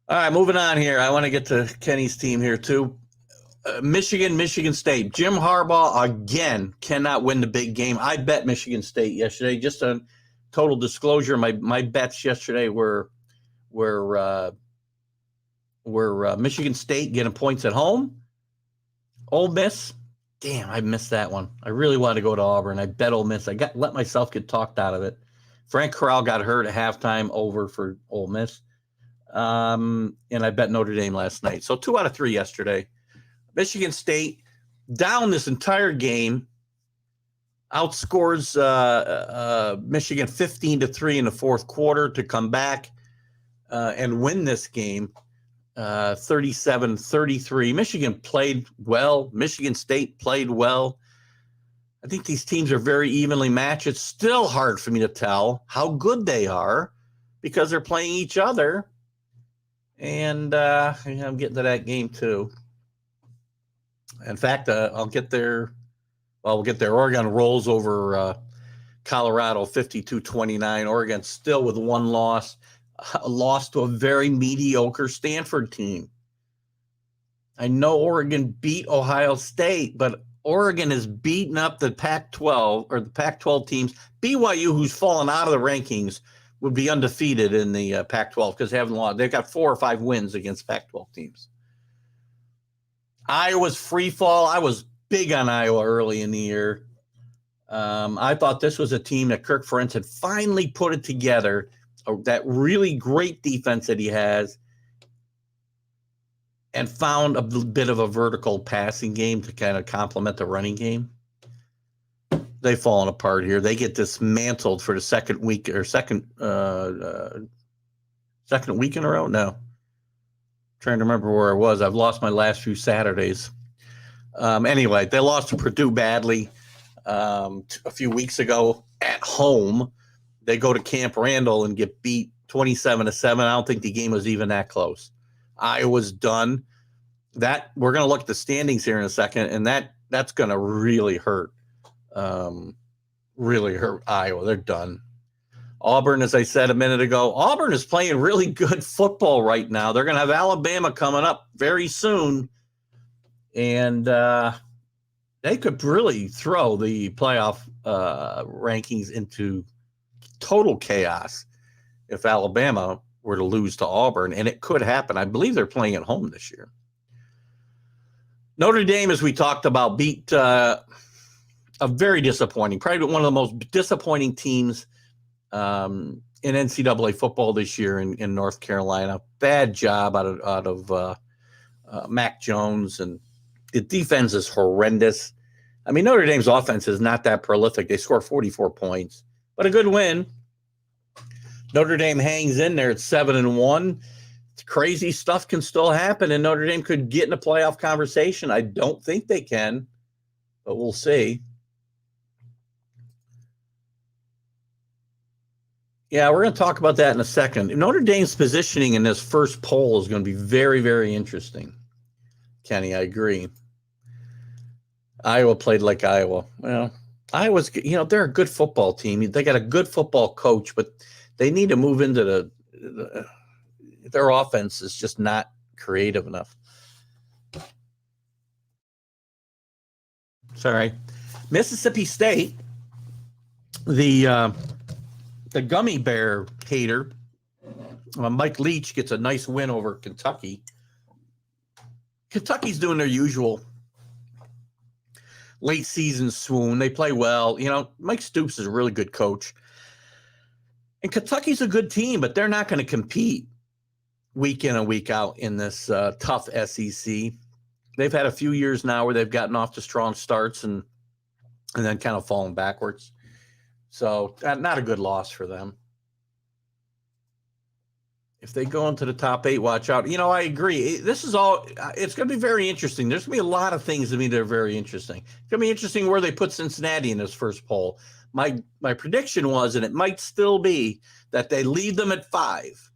All right, moving on here. I want to get to Kenny's team here too. Michigan State. Jim Harbaugh, again, cannot win the big game. I bet Michigan State yesterday. Just a total disclosure, my bets yesterday were Michigan State getting points at home. Ole Miss, damn, I missed that one. I really wanted to go to Auburn. I bet Ole Miss. Let myself get talked out of it. Frank Corral got hurt at halftime over for Ole Miss. And I bet Notre Dame last night. So 2 out of 3 yesterday. Michigan State down this entire game. Outscores Michigan 15-3 in the fourth quarter to come back and win this game. 37-33. Michigan played well. Michigan State played well. I think these teams are very evenly matched. It's still hard for me to tell how good they are because they're playing each other. And I'm getting to that game too. In fact, we'll get there. Oregon rolls over Colorado 52-29. Oregon still with one loss. Lost to a very mediocre Stanford team. I know Oregon beat Ohio State, but Oregon has beaten up the Pac-12 or the Pac-12 teams. BYU, who's fallen out of the rankings, would be undefeated in the Pac-12 because they haven't lost. They've got 4 or 5 wins against Pac-12 teams. Iowa's free fall. I was big on Iowa early in the year. I thought this was a team that Kirk Ferentz had finally put it together. That really great defense that he has, and found a bit of a vertical passing game to kind of complement the running game. they've fallen apart here. They get dismantled for the second week second week in a row. No, trying to remember where I was. I've lost my last few Saturdays. Anyway, they lost to Purdue badly a few weeks ago at home. They go to Camp Randall and get beat 27-7. I don't think the game was even that close. Iowa's done. That we're going to look at the standings here in a second, and that's going to really hurt. Really hurt Iowa. They're done. Auburn, as I said a minute ago, Auburn is playing really good football right now. They're going to have Alabama coming up very soon, and they could really throw the playoff rankings into total chaos if Alabama were to lose to Auburn, and it could happen. I believe they're playing at home this year. Notre Dame, as we talked about, beat a very disappointing, probably one of the most disappointing teams in NCAA football this year in North Carolina. Bad job out of Mac Jones, and the defense is horrendous. I mean, Notre Dame's offense is not that prolific. They score 44 points, but a good win. Notre Dame hangs in there at 7-1. Crazy stuff can still happen, and Notre Dame could get in a playoff conversation. I don't think they can, but we'll see. Yeah, we're going to talk about that in a second. Notre Dame's positioning in this first poll is going to be very, very interesting. Kenny, I agree. Iowa played like Iowa. Well, Iowa's, they're a good football team. They got a good football coach, but they need to move into their offense is just not creative enough. Sorry. Mississippi State, the gummy bear hater, Mike Leach gets a nice win over Kentucky. Kentucky's doing their usual late season swoon. They play well. Mike Stoops is a really good coach. And Kentucky's a good team, but they're not going to compete week in and week out in this tough SEC. They've had a few years now where they've gotten off to strong starts and then kind of fallen backwards. So not a good loss for them. If they go into the top 8, watch out. I agree. This is all, it's going to be very interesting. There's going to be a lot of things to me that are very interesting. It's going to be interesting where they put Cincinnati in this first poll. My prediction was, and it might still be, that they leave them at 5.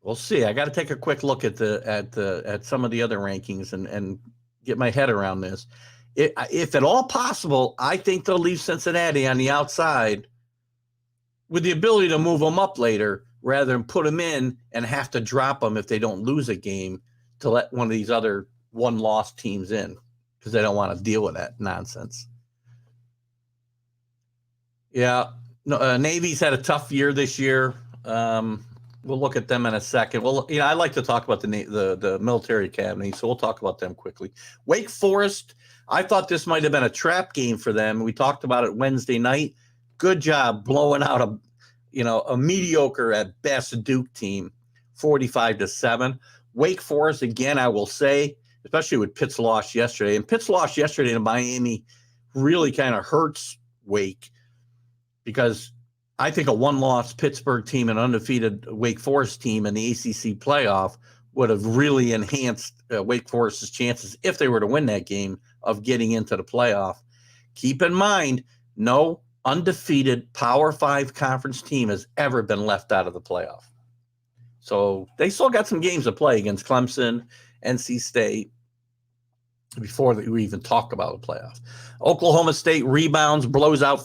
We'll see. I got to take a quick look at some of the other rankings and get my head around this. If at all possible, I think they'll leave Cincinnati on the outside with the ability to move them up later rather than put them in and have to drop them if they don't lose a game to let one of these other one-loss teams in because they don't want to deal with that nonsense. Yeah, Navy's had a tough year this year. We'll look at them in a second. Well, I like to talk about the military academy, so we'll talk about them quickly. Wake Forest, I thought this might have been a trap game for them. We talked about it Wednesday night. Good job blowing out a mediocre at best Duke team, 45-7. Wake Forest, again, I will say, especially with Pitt's loss yesterday. And Pitt's loss yesterday in Miami really kind of hurts Wake because I think a one-loss Pittsburgh team and undefeated Wake Forest team in the ACC playoff would have really enhanced Wake Forest's chances, if they were to win that game, of getting into the playoff. Keep in mind, no undefeated Power 5 conference team has ever been left out of the playoff. So they still got some games to play against Clemson, NC State, before we even talk about the playoff. Oklahoma State rebounds, blows out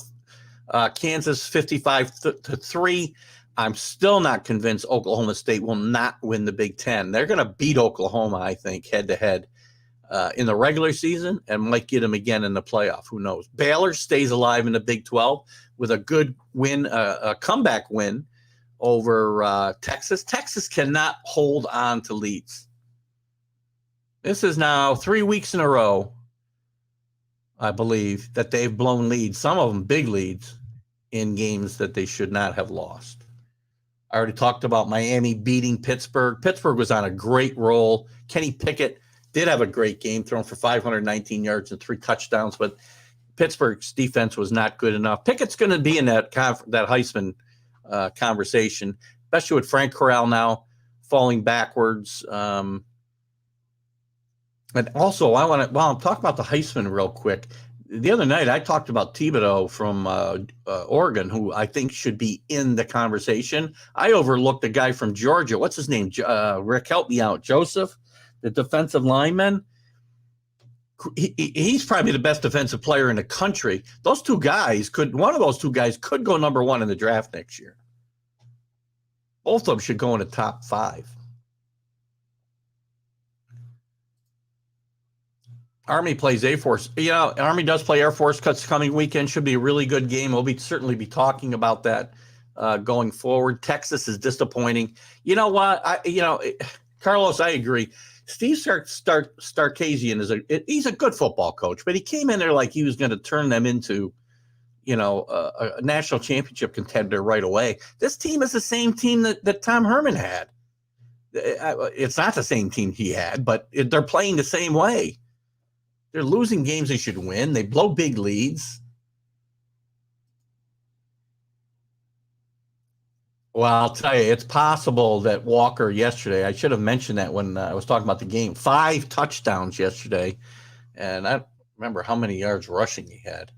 Kansas 55-3. I'm still not convinced Oklahoma State will not win the Big Ten. They're going to beat Oklahoma, I think, head-to-head in the regular season and might get them again in the playoff. Who knows? Baylor stays alive in the Big 12 with a good win, a comeback win over Texas. Texas cannot hold on to leads. This is now 3 weeks in a row, I believe, that they've blown leads, some of them big leads, in games that they should not have lost. I already talked about Miami beating Pittsburgh. Pittsburgh was on a great roll. Kenny Pickett did have a great game, thrown for 519 yards and 3 touchdowns, but Pittsburgh's defense was not good enough. Pickett's going to be in that Heisman conversation, especially with Frank Corral now falling backwards. And also, while I'm talking about the Heisman real quick, the other night I talked about Thibodeau from Oregon, who I think should be in the conversation. I overlooked the guy from Georgia. What's his name? Rick, help me out. Joseph, the defensive lineman. He's probably the best defensive player in the country. Those two guys one of those two guys could go number one in the draft next year. Both of them should go in the top 5. Army plays Air Force. Army does play Air Force this coming weekend. Should be a really good game. We'll certainly be talking about that going forward. Texas is disappointing. You know what? Carlos, I agree. Steve Sarkisian he's a good football coach, but he came in there like he was going to turn them into, a national championship contender right away. This team is the same team that Tom Herman had. It's not the same team he had, but they're playing the same way. They're losing games they should win. They blow big leads. Well, I'll tell you, it's possible that Walker yesterday, I should have mentioned that when I was talking about the game, 5 touchdowns yesterday. And I don't remember how many yards rushing he had.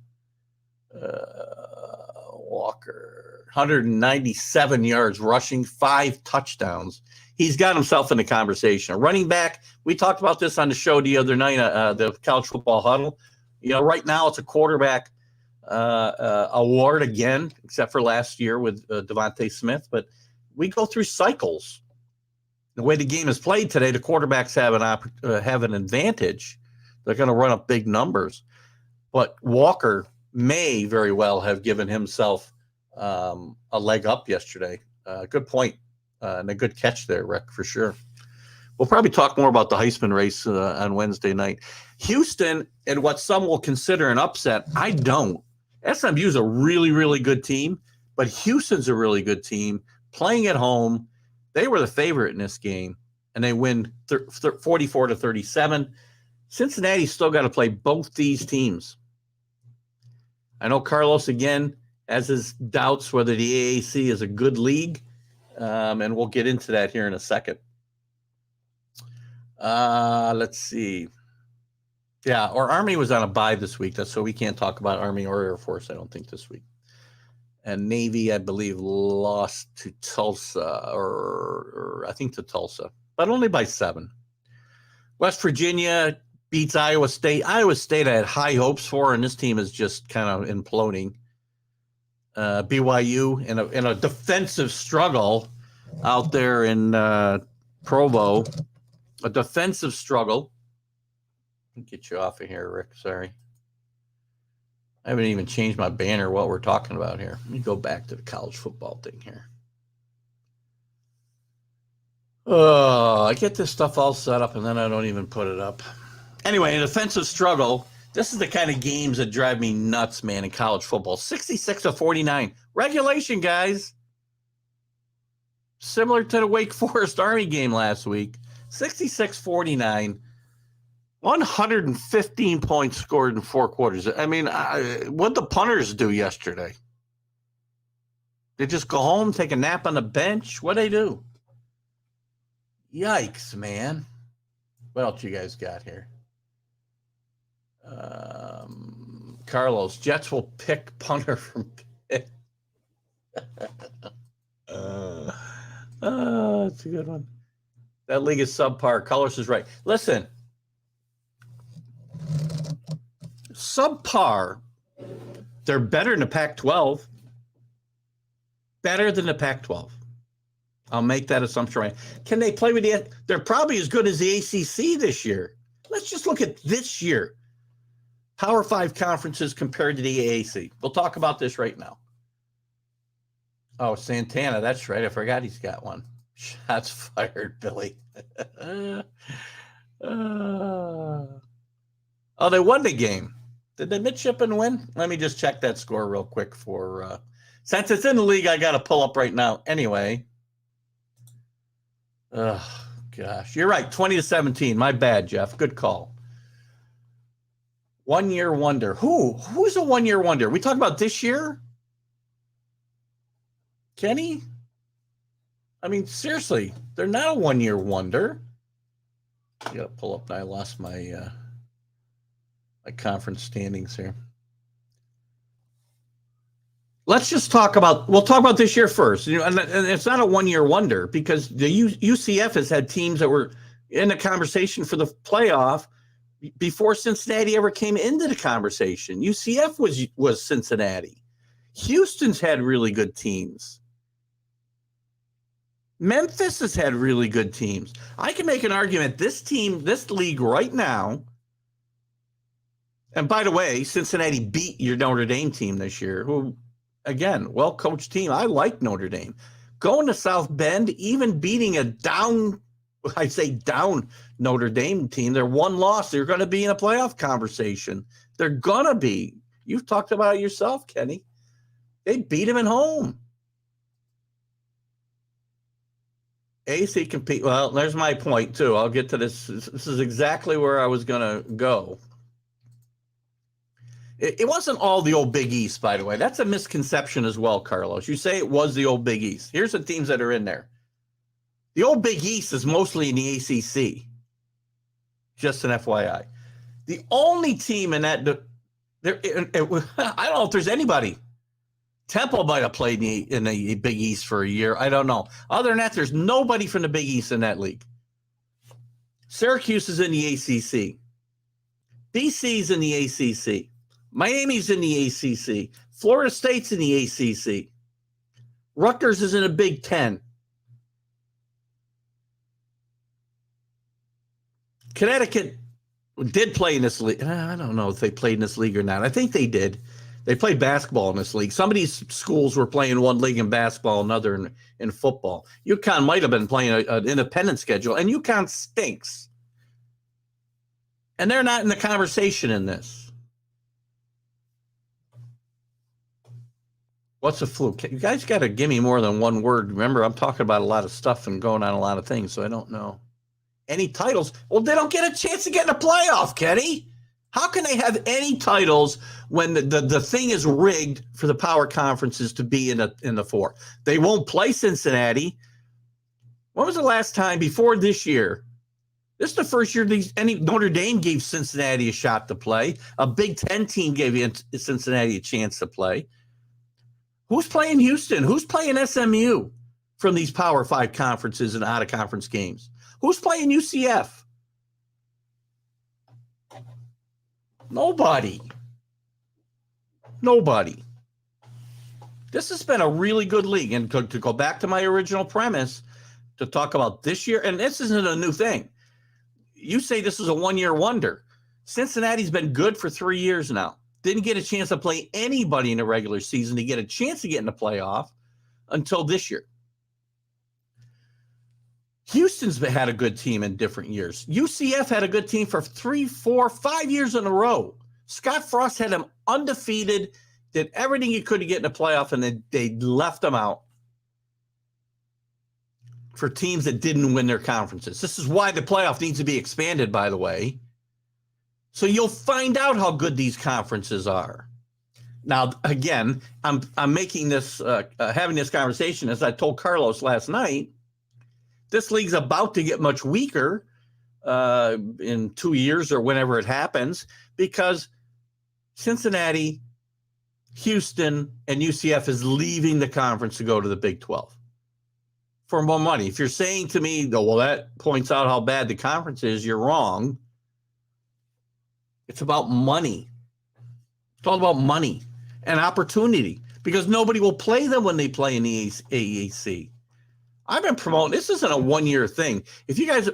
Walker, 197 yards rushing, 5 touchdowns. He's got himself in the conversation. A running back, we talked about this on the show the other night, the College Football Huddle. Right now it's a quarterback award again, except for last year with Devontae Smith. But we go through cycles. The way the game is played today, the quarterbacks have an advantage. They're going to run up big numbers. But Walker may very well have given himself a leg up yesterday. Good point. And a good catch there, Rick, for sure. We'll probably talk more about the Heisman race on Wednesday night. Houston, and what some will consider an upset, I don't. SMU is a really, really good team, but Houston's a really good team. Playing at home, they were the favorite in this game, and they win 44-37. Cincinnati's still got to play both these teams. I know Carlos, again, has his doubts whether the AAC is a good league. And we'll get into that here in a second. Let's see. Yeah, our Army was on a bye this week. So we can't talk about Army or Air Force, I don't think, this week. And Navy, I believe, lost to Tulsa, or I think to Tulsa, but only by 7. West Virginia beats Iowa State. Iowa State I had high hopes for, and this team is just kind of imploding. BYU in a defensive struggle out there in Provo, a defensive struggle. Let me get you off of here, Rick. Sorry. I haven't even changed my banner what we're talking about here. Let me go back to the college football thing here. Oh, I get this stuff all set up and then I don't even put it up. Anyway, an defensive struggle. This is the kind of games that drive me nuts, man, in college football. 66-49. Regulation, guys. Similar to the Wake Forest Army game last week. 66-49. 115 points scored in 4 quarters. I mean, what'd the punters do yesterday? They just go home, take a nap on the bench? What'd they do? Yikes, man. What else you guys got here? Carlos, Jets will pick punter from Pitt. That's a good one. That league is subpar. Carlos is right. Listen, subpar. They're better than the Pac-12. Better than the Pac-12. I'll make that assumption right. Can they play with the? They're probably as good as the ACC this year. Let's just look at this year. Power 5 conferences compared to the AAC. We'll talk about this right now. Oh, Santana, that's right. I forgot he's got one. Shots fired, Billy. Oh, they won the game. Did the midshipmen win? Let me just check that score real quick for since it's in the league, I got to pull up right now. Anyway. Oh, gosh. You're right. 20-17. My bad, Jeff. Good call. 1-year wonder. Who's a 1-year wonder? We talk about this year? Kenny? I mean, seriously, they're not a 1-year wonder. I gotta pull up. I lost my my conference standings here. Let's just talk about. We'll talk about this year first. You know, and it's not a 1-year wonder because the UCF has had teams that were in the conversation for the playoff before Cincinnati ever came into the conversation. UCF was Cincinnati. Houston's had really good teams. Memphis has had really good teams. I can make an argument this league right now, and by the way, Cincinnati beat your Notre Dame team this year, who, again, well-coached team. I like Notre Dame. Going to South Bend, even beating a down Notre Dame team, they're one loss. They're going to be in a playoff conversation. They're going to be. You've talked about it yourself, Kenny. They beat them at home. AC compete. Well, there's my point, too. I'll get to this. This is exactly where I was going to go. It wasn't all the old Big East, by the way. That's a misconception as well, Carlos. You say it was the old Big East. Here's the teams that are in there. The old Big East is mostly in the ACC. Just an FYI. The only team in that, I don't know if there's anybody. Temple might have played in the Big East for a year. I don't know. Other than that, there's nobody from the Big East in that league. Syracuse is in the ACC. BC's in the ACC. Miami's in the ACC. Florida State's in the ACC. Rutgers is in a Big Ten. Connecticut did play in this league. I don't know if they played in this league or not. I think they did. They played basketball in this league. Some of these schools were playing one league in basketball, another in football. UConn might have been playing an independent schedule, and UConn stinks. And they're not in the conversation in this. What's a fluke? You guys got to give me more than one word. Remember, I'm talking about a lot of stuff and going on a lot of things, so I don't know. Any titles? Well, they don't get a chance to get in a playoff, Kenny. How can they have any titles when the thing is rigged for the power conferences to be in the four? They won't play Cincinnati. When was the last time before this year? This is the first year Notre Dame gave Cincinnati a shot to play. A Big Ten team gave Cincinnati a chance to play. Who's playing Houston? Who's playing SMU from these Power 5 conferences and out-of-conference games? Who's playing UCF? Nobody. This has been a really good league. And to go back to my original premise, to talk about this year, and this isn't a new thing. You say this is a 1-year wonder. Cincinnati's been good for 3 years now. Didn't get a chance to play anybody in the regular season to get a chance to get in the playoff until this year. Houston's had a good team in different years. UCF had a good team for 3, 4, 5 years in a row. Scott Frost had them undefeated, did everything he could to get in the playoff, and then they left them out for teams that didn't win their conferences. This is why the playoff needs to be expanded, by the way. So you'll find out how good these conferences are. Now, again, I'm making this, having this conversation, as I told Carlos last night. This league's about to get much weaker in 2 years or whenever it happens because Cincinnati, Houston, and UCF is leaving the conference to go to the Big 12 for more money. If you're saying to me, well, that points out how bad the conference is, you're wrong. It's about money. It's all about money and opportunity because nobody will play them when they play in the AAC. I've been promoting. This isn't a 1-year thing. If you guys,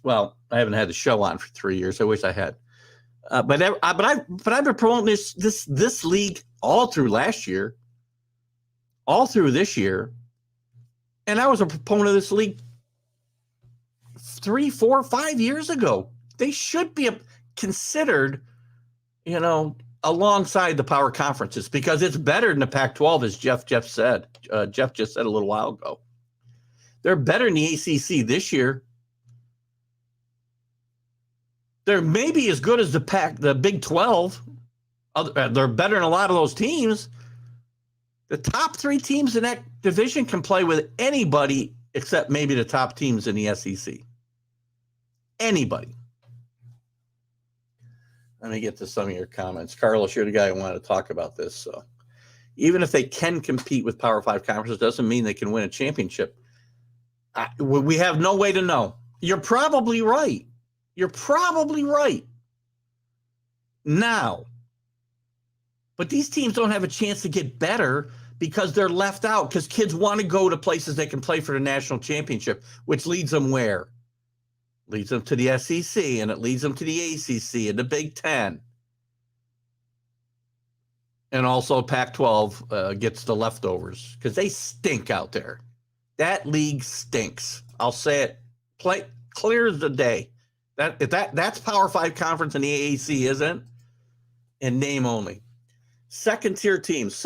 well, I haven't had the show on for 3 years. I wish I had. But I've been promoting this league all through last year, all through this year, and I was a proponent of this league 3, 4, 5 years ago. They should be considered, alongside the power conferences because it's better than the Pac-12, as Jeff said. Jeff just said a little while ago. They're better in the ACC this year. They're maybe as good as the Big 12. They're better than a lot of those teams. The top 3 teams in that division can play with anybody except maybe the top teams in the SEC. Anybody. Let me get to some of your comments. Carlos, you're the guy who wanted to talk about this. So even if they can compete with Power 5 conferences, doesn't mean they can win a championship. We have no way to know. You're probably right. You're probably right. Now. But these teams don't have a chance to get better because they're left out, because kids want to go to places they can play for the national championship, which leads them where? Leads them to the SEC, and it leads them to the ACC and the Big Ten. And also Pac-12 gets the leftovers because they stink out there. That league stinks. I'll say it clear as the day. That's Power 5 conference and the AAC, isn't? In name only. Second-tier teams.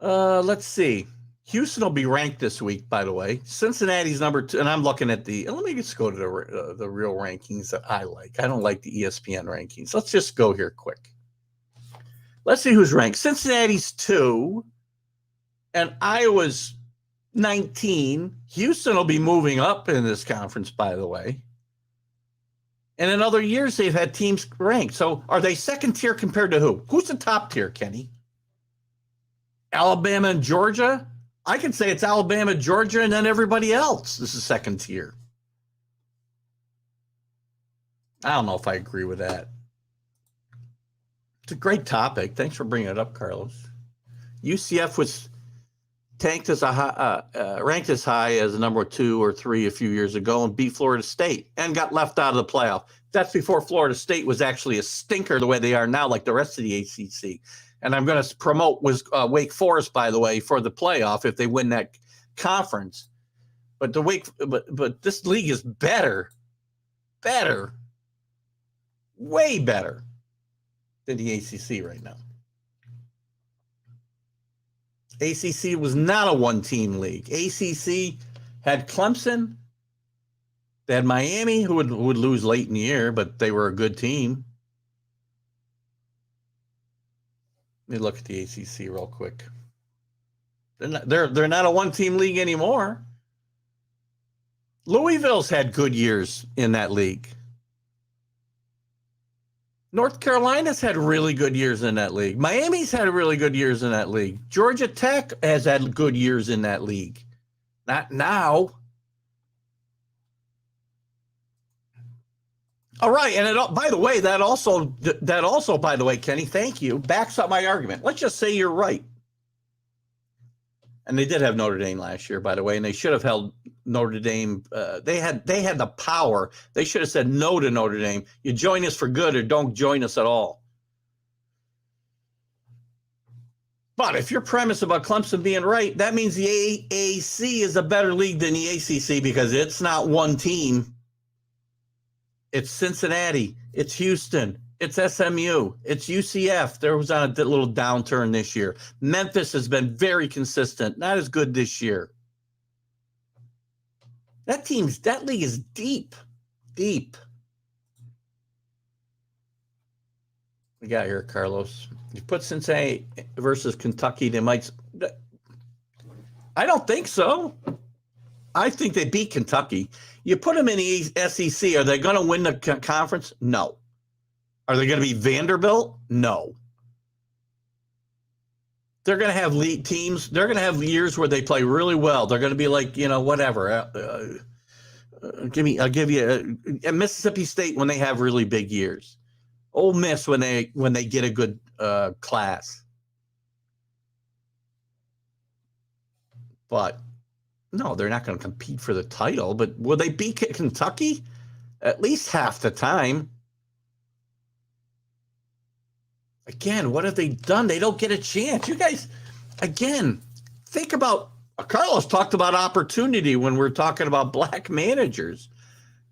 Let's see. Houston will be ranked this week, by the way. Cincinnati's number 2, and I'm looking at let me just go to the real rankings that I like. I don't like the ESPN rankings. Let's just go here quick. Let's see who's ranked. Cincinnati's 2, and Iowa's 19. Houston will be moving up in this conference, by the way. And in other years, they've had teams ranked. So are they second tier compared to who? Who's the top tier, Kenny? Alabama and Georgia? I can say it's Alabama, Georgia, and then everybody else. This is second tier. I don't know if I agree with that. It's a great topic. Thanks for bringing it up, Carlos. UCF was ranked as high as number 2 or 3 a few years ago and beat Florida State and got left out of the playoff. That's before Florida State was actually a stinker the way they are now, like the rest of the ACC. And I'm going to promote Wake Forest, by the way, for the playoff if they win that conference. But but this league is better, way better than the ACC right now. ACC was not a one-team league. ACC had Clemson. They had Miami, who would lose late in the year, but they were a good team. Let me look at the ACC real quick. They're not a one-team league anymore. Louisville's had good years in that league. North Carolina's had really good years in that league. Miami's had really good years in that league. Georgia Tech has had good years in that league. Not now. All right, and by the way, that also, by the way, Kenny, thank you, backs up my argument. Let's just say you're right. And they did have Notre Dame last year, by the way, and they should have held Notre Dame. They had the power. They should have said no to Notre Dame. You join us for good or don't join us at all. But if your premise about Clemson being right, that means the AAC is a better league than the ACC because it's not one team. It's Cincinnati. It's Houston. It's SMU. It's UCF. There was on a little downturn this year. Memphis has been very consistent. Not as good this year. That league is deep. Deep. We got here, Carlos. You put Cincinnati versus Kentucky, they might. I don't think so. I think they beat Kentucky. You put them in the SEC. Are they going to win the conference? No. Are they going to be Vanderbilt? No. They're going to have league teams. They're going to have years where they play really well. They're going to be like, whatever. I'll give you Mississippi State when they have really big years. Ole Miss when they get a good class. But no, they're not going to compete for the title. But will they beat Kentucky? At least half the time. Again, what have they done? They don't get a chance. You guys, again, think about, Carlos talked about opportunity when we're talking about black managers.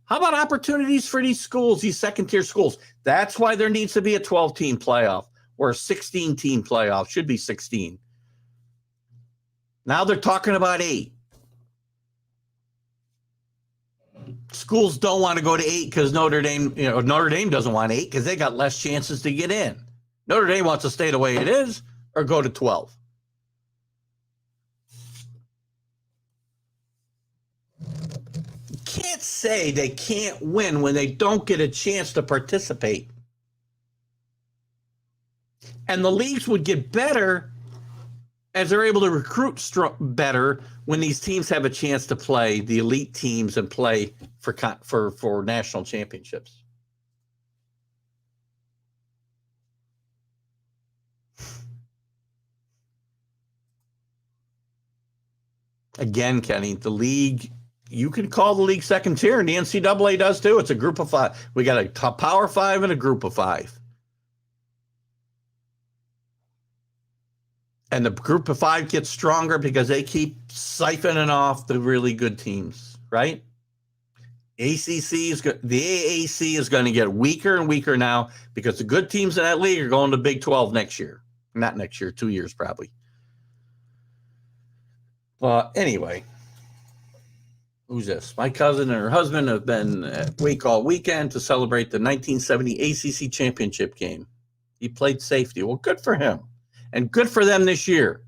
How about opportunities for these schools, these second-tier schools? That's why there needs to be a 12-team playoff or a 16-team playoff. Should be 16. Now they're talking about 8. schools don't want to go to 8 because Notre Dame doesn't want 8 because they got less chances to get in. Notre Dame wants to stay the way it is or go to 12. You can't say they can't win when they don't get a chance to participate. And the leagues would get better as they're able to recruit better when these teams have a chance to play, the elite teams, and play for national championships. Again, Kenny, the league, you can call the league second tier, and the NCAA does too. It's a group of 5. We got a top Power 5 and a group of 5. And the group of 5 gets stronger because they keep siphoning off the really good teams, right? The AAC is going to get weaker and weaker now because the good teams in that league are going to Big 12 next year. Not next year, 2 years probably. But anyway, who's this? My cousin and her husband have been at Wake all weekend to celebrate the 1970 ACC championship game. He played safety. Well, good for him. And good for them this year.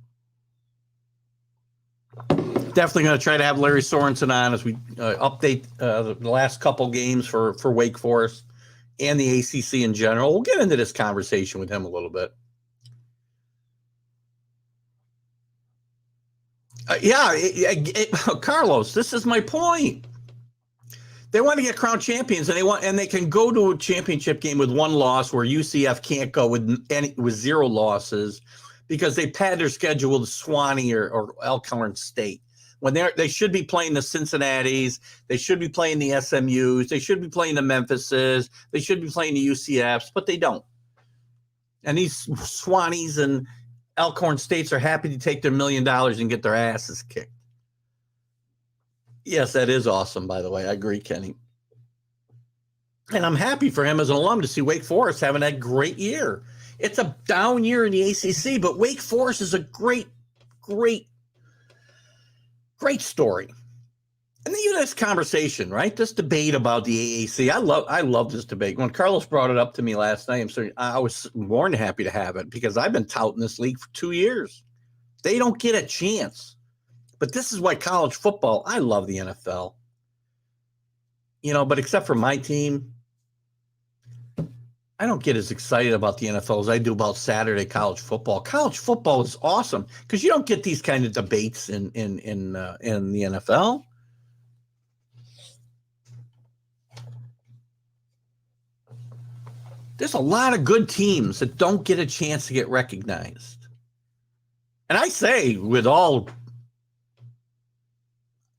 Definitely going to try to have Larry Sorensen on as we update the last couple games for Wake Forest and the ACC in general. We'll get into this conversation with him a little bit. Carlos, this is my point. They want to get crowned champions, and they can go to a championship game with 1 loss, where UCF can't go with 0 losses because they pad their schedule with Swanee or Elkhorn State. When they should be playing the Cincinnati's, they should be playing the SMU's, they should be playing the Memphis's, they should be playing the UCF's, but they don't. And these Swanees and Elkhorn States are happy to take their $1 million and get their asses kicked. Yes, that is awesome, by the way. I agree, Kenny. And I'm happy for him as an alum to see Wake Forest having that great year. It's a down year in the ACC, but Wake Forest is a great story. And then you have this conversation, right? This debate about the AAC. I love this debate. When Carlos brought it up to me last night, I was more than happy to have it because I've been touting this league for 2 years. They don't get a chance. But this is why college football, I love the NFL. But except for my team, I don't get as excited about the NFL as I do about Saturday college football. College football is awesome because you don't get these kind of debates in the NFL. There's a lot of good teams that don't get a chance to get recognized. And I say,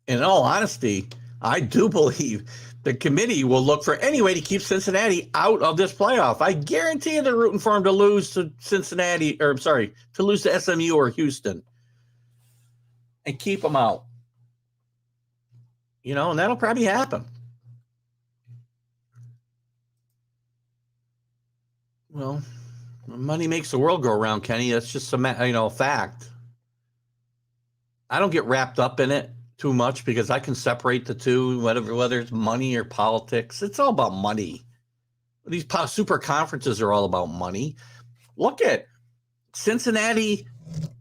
in all honesty, I do believe the committee will look for any way to keep Cincinnati out of this playoff. I guarantee you they're rooting for them to lose to to lose to SMU or Houston and keep them out. And that'll probably happen. Well, money makes the world go around, Kenny. That's just a fact. I don't get wrapped up in it too much because I can separate the two, whether it's money or politics. It's all about money. These super conferences are all about money. Look at Cincinnati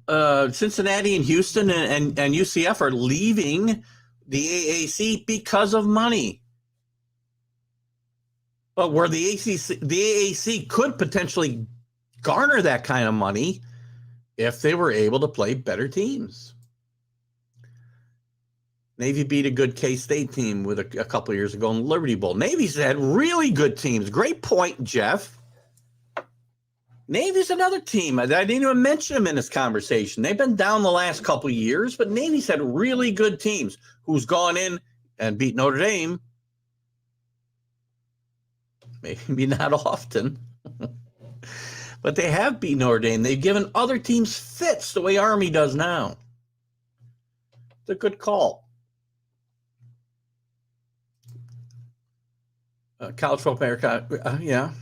and Houston and UCF are leaving the AAC because of money. But where the AAC could potentially garner that kind of money if they were able to play better teams. Navy beat a good K-State team with a couple of years ago in the Liberty Bowl. Navy's had really good teams. Great point, Jeff. Navy's another team. I didn't even mention them in this conversation. They've been down the last couple of years, but Navy's had really good teams. Who's gone in and beat Notre Dame? Maybe not often. But they have beat Notre Dame. They've given other teams fits the way Army does now. It's a good call. College football America, yeah.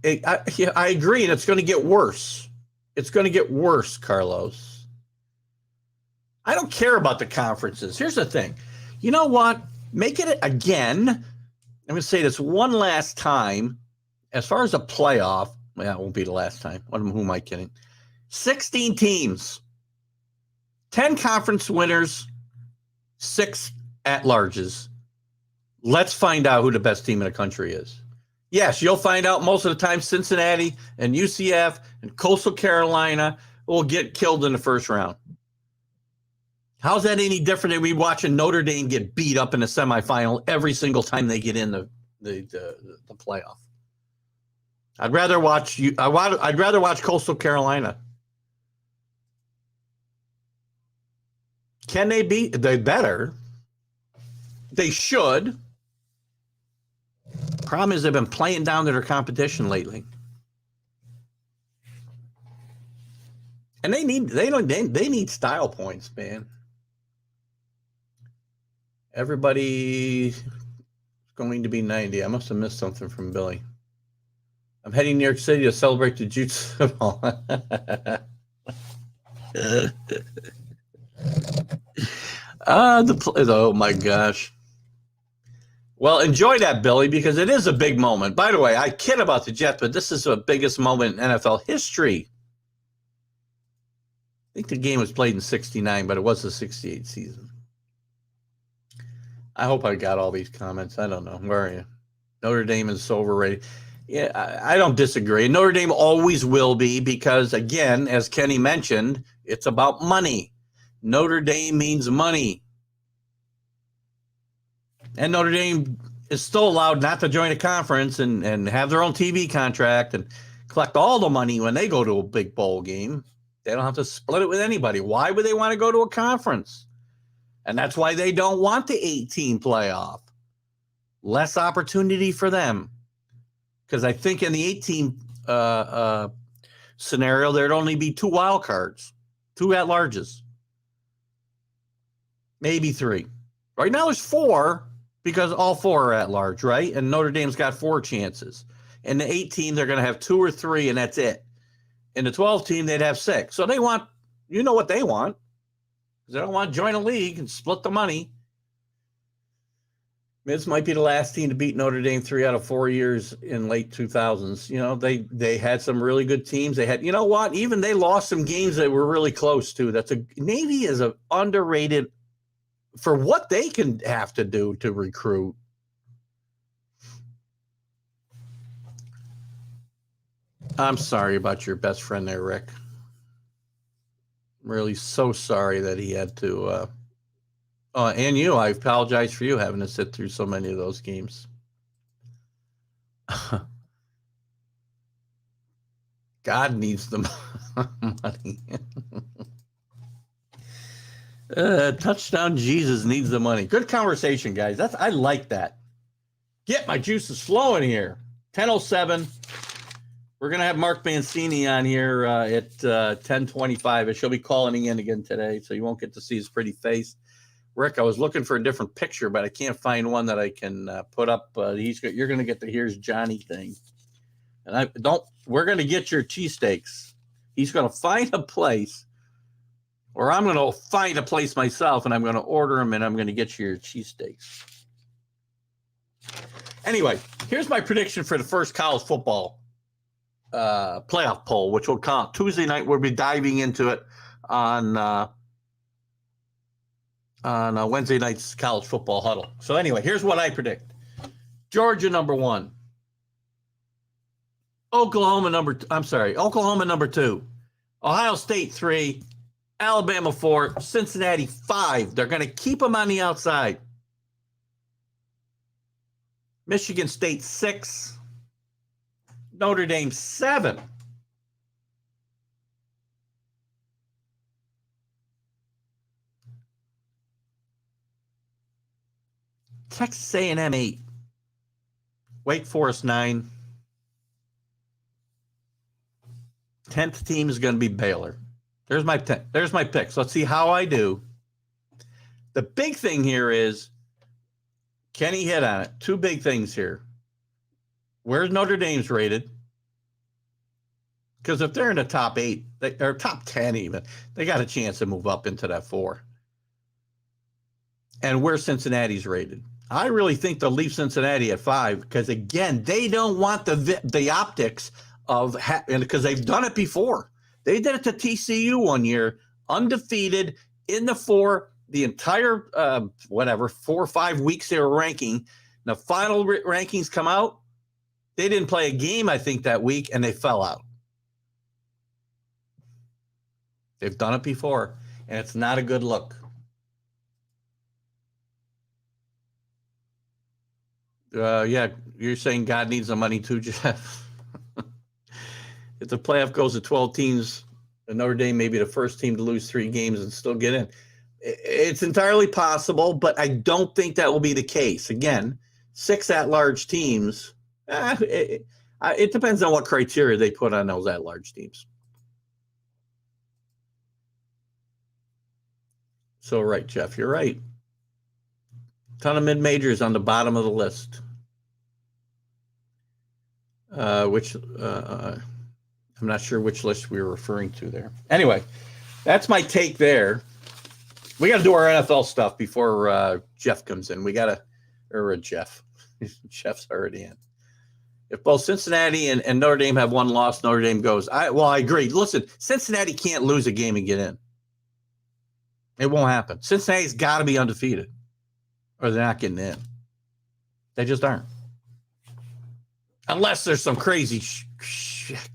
I agree, and it's going to get worse. It's going to get worse, Carlos. I don't care about the conferences. Here's the thing. You know what? Make it again. I'm going to say this one last time. As far as a playoff, well, it won't be the last time. Who am I kidding? 16 teams, 10 conference winners, 6 at-larges. Let's find out who the best team in the country is. Yes, you'll find out most of the time Cincinnati and UCF and Coastal Carolina will get killed in the first round. How's that any different than we watching Notre Dame get beat up in the semifinal every single time they get in the playoff? I'd rather watch Coastal Carolina. Can they beat? They better. They should. Problem is they've been playing down to their competition lately. And they need style points, man. Everybody's going to be 90. I must have missed something from Billy. I'm heading to New York City to celebrate the Jutes. Oh my gosh. Well, enjoy that, Billy, because it is a big moment. By the way, I kid about the Jets, but this is the biggest moment in NFL history. I think the game was played in 69, but it was the 68 season. I hope I got all these comments. I don't know. Where are you? Notre Dame is so overrated. Yeah, I don't disagree. Notre Dame always will be because, again, as Kenny mentioned, it's about money. Notre Dame means money. And Notre Dame is still allowed not to join a conference and have their own TV contract and collect all the money when they go to a big bowl game. They don't have to split it with anybody. Why would they want to go to a conference? And that's why they don't want the 8-team playoff. Less opportunity for them. Because I think in the 8-team scenario, there'd only be 2 wild cards, 2 at-larges. Maybe 3. Right now there's 4 because all 4 are at-large, right? And Notre Dame's got 4 chances. In the 8-team, they're going to have 2 or 3, and that's it. In the 12-team, they'd have 6. So they want, you know what they want. They don't want to join a league and split the money. This might be the last team to beat Notre Dame 3 out of 4 years in late 2000s. You know, they had some really good teams. They had, you know what? Even they lost some games that were really close to. Navy is a underrated for what they can have to do to recruit. I'm sorry about your best friend there, Rick. I'm really so sorry that he had to. And you, I apologize for you having to sit through so many of those games. God needs the money. Touchdown Jesus needs the money. Good conversation, guys. I like that. Get my juices flowing here. 10:07. We're going to have Mark Mancini on here at 10:25. She'll be calling in again today, so you won't get to see his pretty face. Rick, I was looking for a different picture, but I can't find one that I can put up. You're going to get the Here's Johnny thing. And we're going to get your cheesesteaks. He's going to find a place, or I'm going to find a place myself, and I'm going to order them, and I'm going to get you your cheesesteaks. Anyway, here's my prediction for the first college football playoff poll, which will come out Tuesday night. We'll be diving into it on Wednesday night's college football huddle. So anyway, here's what I predict. Georgia number 1. Oklahoma number 2. Ohio State 3. Alabama 4. Cincinnati 5. They're going to keep them on the outside. Michigan State 6. Notre Dame 7. Texas A&M 8. Wake Forest 9. 10th team is going to be Baylor. There's my picks. Let's see how I do. The big thing here is Kenny hit on it. 2 big things here. Where's Notre Dame's rated? Because if they're in the top 8, or top 10 even, they got a chance to move up into that 4. And where's Cincinnati's rated? I really think they'll leave Cincinnati at 5 because, again, they don't want the optics of and because they've done it before. They did it to TCU one year, undefeated in the 4, the entire 4 or 5 weeks they were ranking. The final rankings come out. They didn't play a game, I think, that week, and they fell out. They've done it before, and it's not a good look. Yeah, you're saying God needs the money too, Jeff. If the playoff goes to 12 teams, Notre Dame may be the first team to lose 3 games and still get in. It's entirely possible, but I don't think that will be the case. Again, 6 at-large teams. It depends on what criteria they put on those at-large teams. So, right, Jeff, you're right. Ton of mid-majors on the bottom of the list. I'm not sure which list we were referring to there. Anyway, that's my take there. We got to do our NFL stuff before Jeff comes in. Jeff. Jeff's already in. If both Cincinnati and Notre Dame have one loss, Notre Dame goes. I agree. Listen, Cincinnati can't lose a game and get in. It won't happen. Cincinnati's got to be undefeated, or they're not getting in. They just aren't. Unless there's some crazy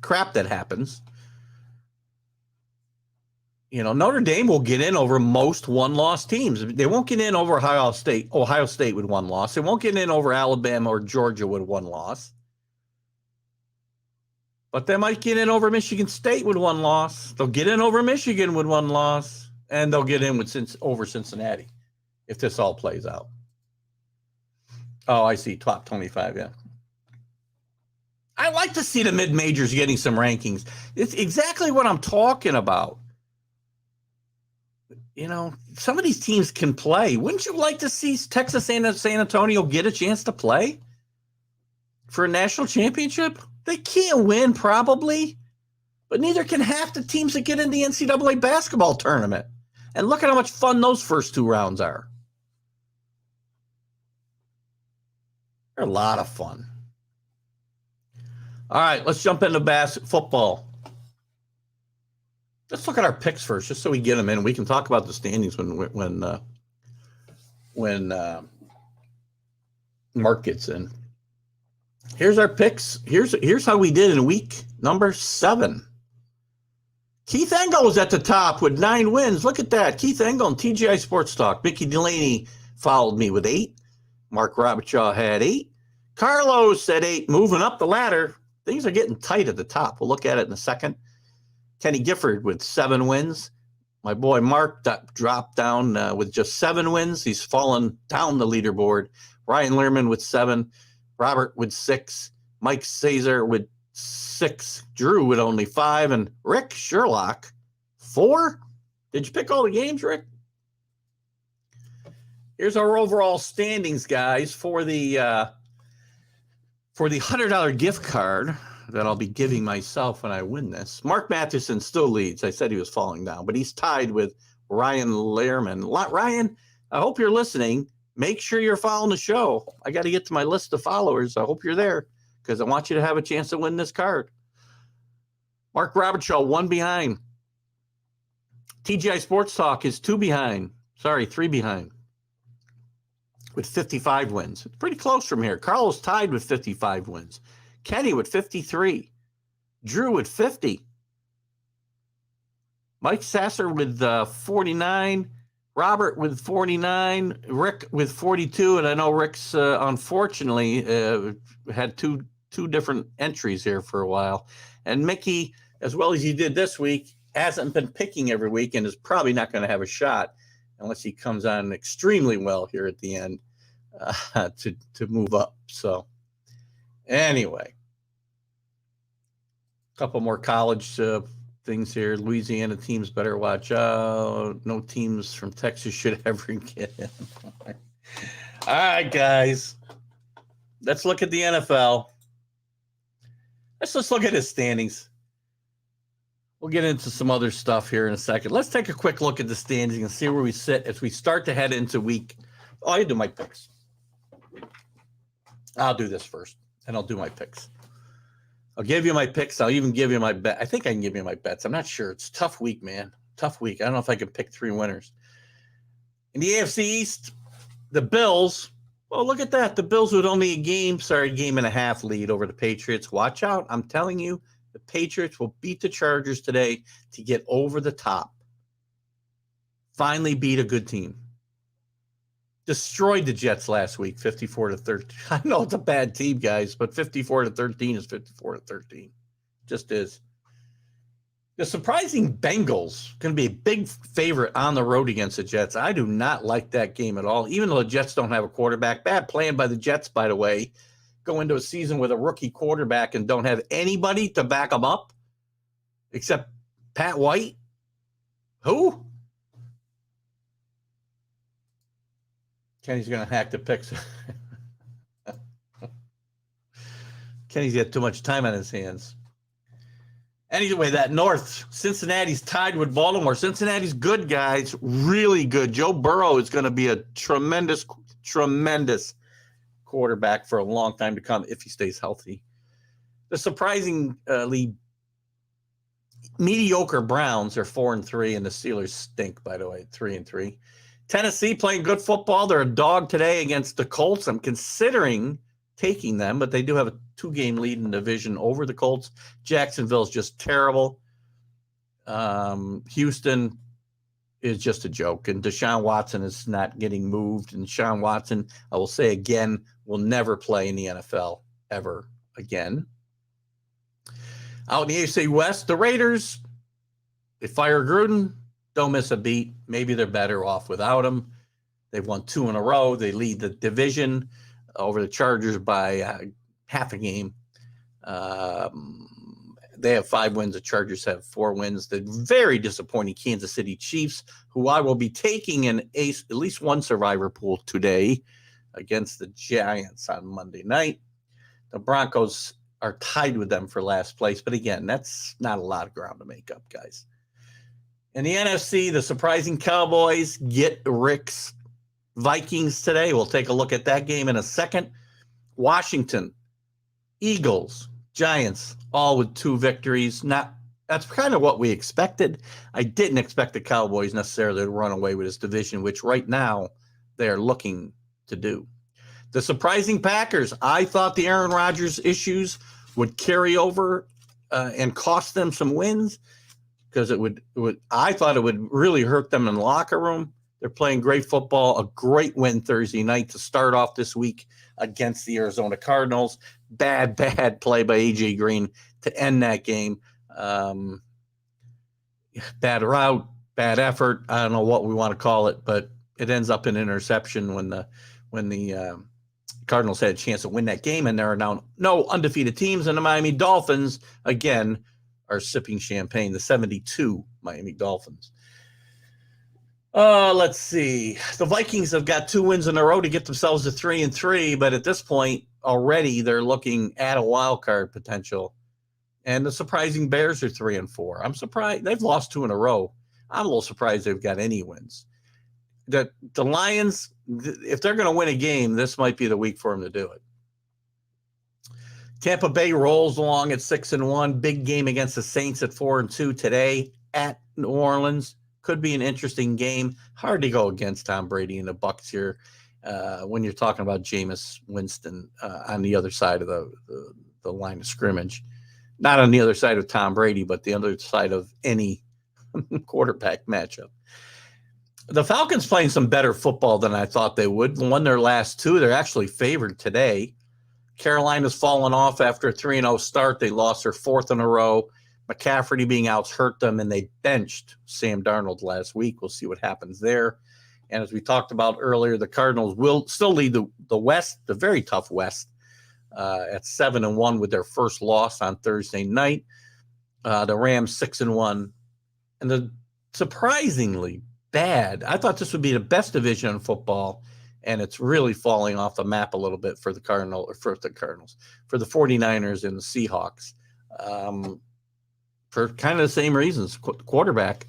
crap that happens. You know, Notre Dame will get in over most one-loss teams. They won't get in over Ohio State with one loss. They won't get in over Alabama or Georgia with one loss. But they might get in over Michigan State with one loss. They'll get in over Michigan with one loss. And they'll get in over Cincinnati if this all plays out. Oh, I see. Top 25, yeah. I like to see the mid-majors getting some rankings. It's exactly what I'm talking about. You know, some of these teams can play. Wouldn't you like to see Texas and San Antonio get a chance to play for a national championship? They can't win, probably, but neither can half the teams that get in the NCAA basketball tournament. And look at how much fun those first 2 rounds are. They're a lot of fun. All right, let's jump into football. Let's look at our picks first, just so we get them in. We can talk about the standings when Mark gets in. Here's our picks. Here's how we did in week number 7. Keith Engel is at the top with 9 wins. Look at that. Keith Engel and TGI Sports Talk. Mickey Delaney followed me with 8. Mark Robichaud had 8. Carlos at 8, moving up the ladder. Things are getting tight at the top. We'll look at it in a second. Kenny Gifford with 7 wins. My boy Mark dropped down with just 7 wins. He's fallen down the leaderboard. Ryan Lehrman with 7. Robert with 6. Mike Caesar with 6. Drew with only 5. And Rick Sherlock, 4. Did you pick all the games, Rick? Here's our overall standings, guys, for the $100 gift card that I'll be giving myself when I win this. Mark Matheson still leads. I said he was falling down, but he's tied with Ryan Lehrman. Ryan, I hope you're listening. Make sure you're following the show. I got to get to my list of followers. I hope you're there because I want you to have a chance to win this card. Mark Robichaud, 1 behind. TGI Sports Talk is 3 behind. With 55 wins. It's pretty close from here. Carlos tied with 55 wins. Kenny with 53. Drew with 50. Mike Sasser with 49. Robert with 49. Rick with 42. And I know Rick's unfortunately had two different entries here for a while. And Mickey, as well as he did this week, hasn't been picking every week and is probably not going to have a shot unless he comes on extremely well here at the end to move up. So anyway, a couple more college things here. Louisiana teams better watch out. No teams from Texas should ever get in. All right, guys. Let's look at the NFL. Let's just look at his standings. We'll get into some other stuff here in a second. Let's take a quick look at the standings and see where we sit as we start to head into week. Oh, I do my picks. I'll do this first, and I'll do my picks. I'll give you my picks. I'll even give you my bet. I think I can give you my bets. I'm not sure. It's a tough week, man. Tough week. I don't know if I can pick 3 winners. In the AFC East, the Bills. Well, look at that. The Bills with only a game and a half lead over the Patriots. Watch out. I'm telling you, the Patriots will beat the Chargers today to get over the top. Finally beat a good team. Destroyed the Jets last week, 54-13. I know it's a bad team, guys, but 54-13 is 54-13. Just is. The surprising Bengals going to be a big favorite on the road against the Jets. I do not like that game at all, even though the Jets don't have a quarterback. Bad plan by the Jets, by the way. Go into a season with a rookie quarterback and don't have anybody to back them up except Pat White. Who? Kenny's going to hack the picks. Kenny's got too much time on his hands. Anyway, that North, Cincinnati's tied with Baltimore. Cincinnati's good, guys, really good. Joe Burrow is going to be a tremendous, tremendous quarterback for a long time to come if he stays healthy. The surprisingly mediocre Browns are 4-3, and the Steelers stink, by the way, 3-3. Tennessee playing good football. They're a dog today against the Colts. I'm considering taking them, but they do have a 2-game lead in the division over the Colts. Jacksonville's just terrible. Houston is just a joke, and Deshaun Watson is not getting moved. And Deshaun Watson, I will say again, will never play in the NFL ever again. Out in the AFC West, the Raiders, they fire Gruden. Don't miss a beat. Maybe they're better off without him. They've won 2 in a row. They lead the division over the Chargers by half a game. They have 5 wins. The Chargers have 4 wins. The very disappointing Kansas City Chiefs, who I will be taking in at least one survivor pool today against the Giants on Monday night. The Broncos are tied with them for last place. But again, that's not a lot of ground to make up, guys. In the NFC, the surprising Cowboys get Rick's Vikings today. We'll take a look at that game in a second. Washington, Eagles, Giants, all with 2 victories. That's kind of what we expected. I didn't expect the Cowboys necessarily to run away with this division, which right now they are looking to do. The surprising Packers. I thought the Aaron Rodgers issues would carry over and cost them some wins, because I thought it would really hurt them in the locker room. They're playing great football, a great win Thursday night to start off this week against the Arizona Cardinals. Bad play by A.J. Green to end that game. Bad route, bad effort. I don't know what we want to call it, but it ends up in interception when the Cardinals had a chance to win that game, and there are now no undefeated teams. And the Miami Dolphins, again, are sipping champagne, the 72 Miami Dolphins. Let's see. The Vikings have got 2 wins in a row to get themselves to 3-3, but at this point already they're looking at a wild card potential. And the surprising Bears are 3-4. I'm surprised they've lost 2 in a row. I'm a little surprised they've got any wins. The Lions, if they're going to win a game, this might be the week for them to do it. Tampa Bay rolls along at 6-1. Big game against the Saints at 4-2 today at New Orleans. Could be an interesting game. Hard to go against Tom Brady and the Bucs here when you're talking about Jameis Winston on the other side of the line of scrimmage. Not on the other side of Tom Brady, but the other side of any quarterback matchup. The Falcons playing some better football than I thought they would. Won their last 2. They're actually favored today. Carolina's fallen off after a 3-0 start. They lost their 4th in a row. McCaffrey being out hurt them, and they benched Sam Darnold last week. We'll see what happens there. And as we talked about earlier, the Cardinals will still lead the West, the very tough West, at 7-1 with their first loss on Thursday night. The Rams 6-1. And the surprisingly bad, I thought this would be the best division in football, and it's really falling off the map a little bit for the Cardinals, for the 49ers and the Seahawks. For kind of the same reasons. Quarterback.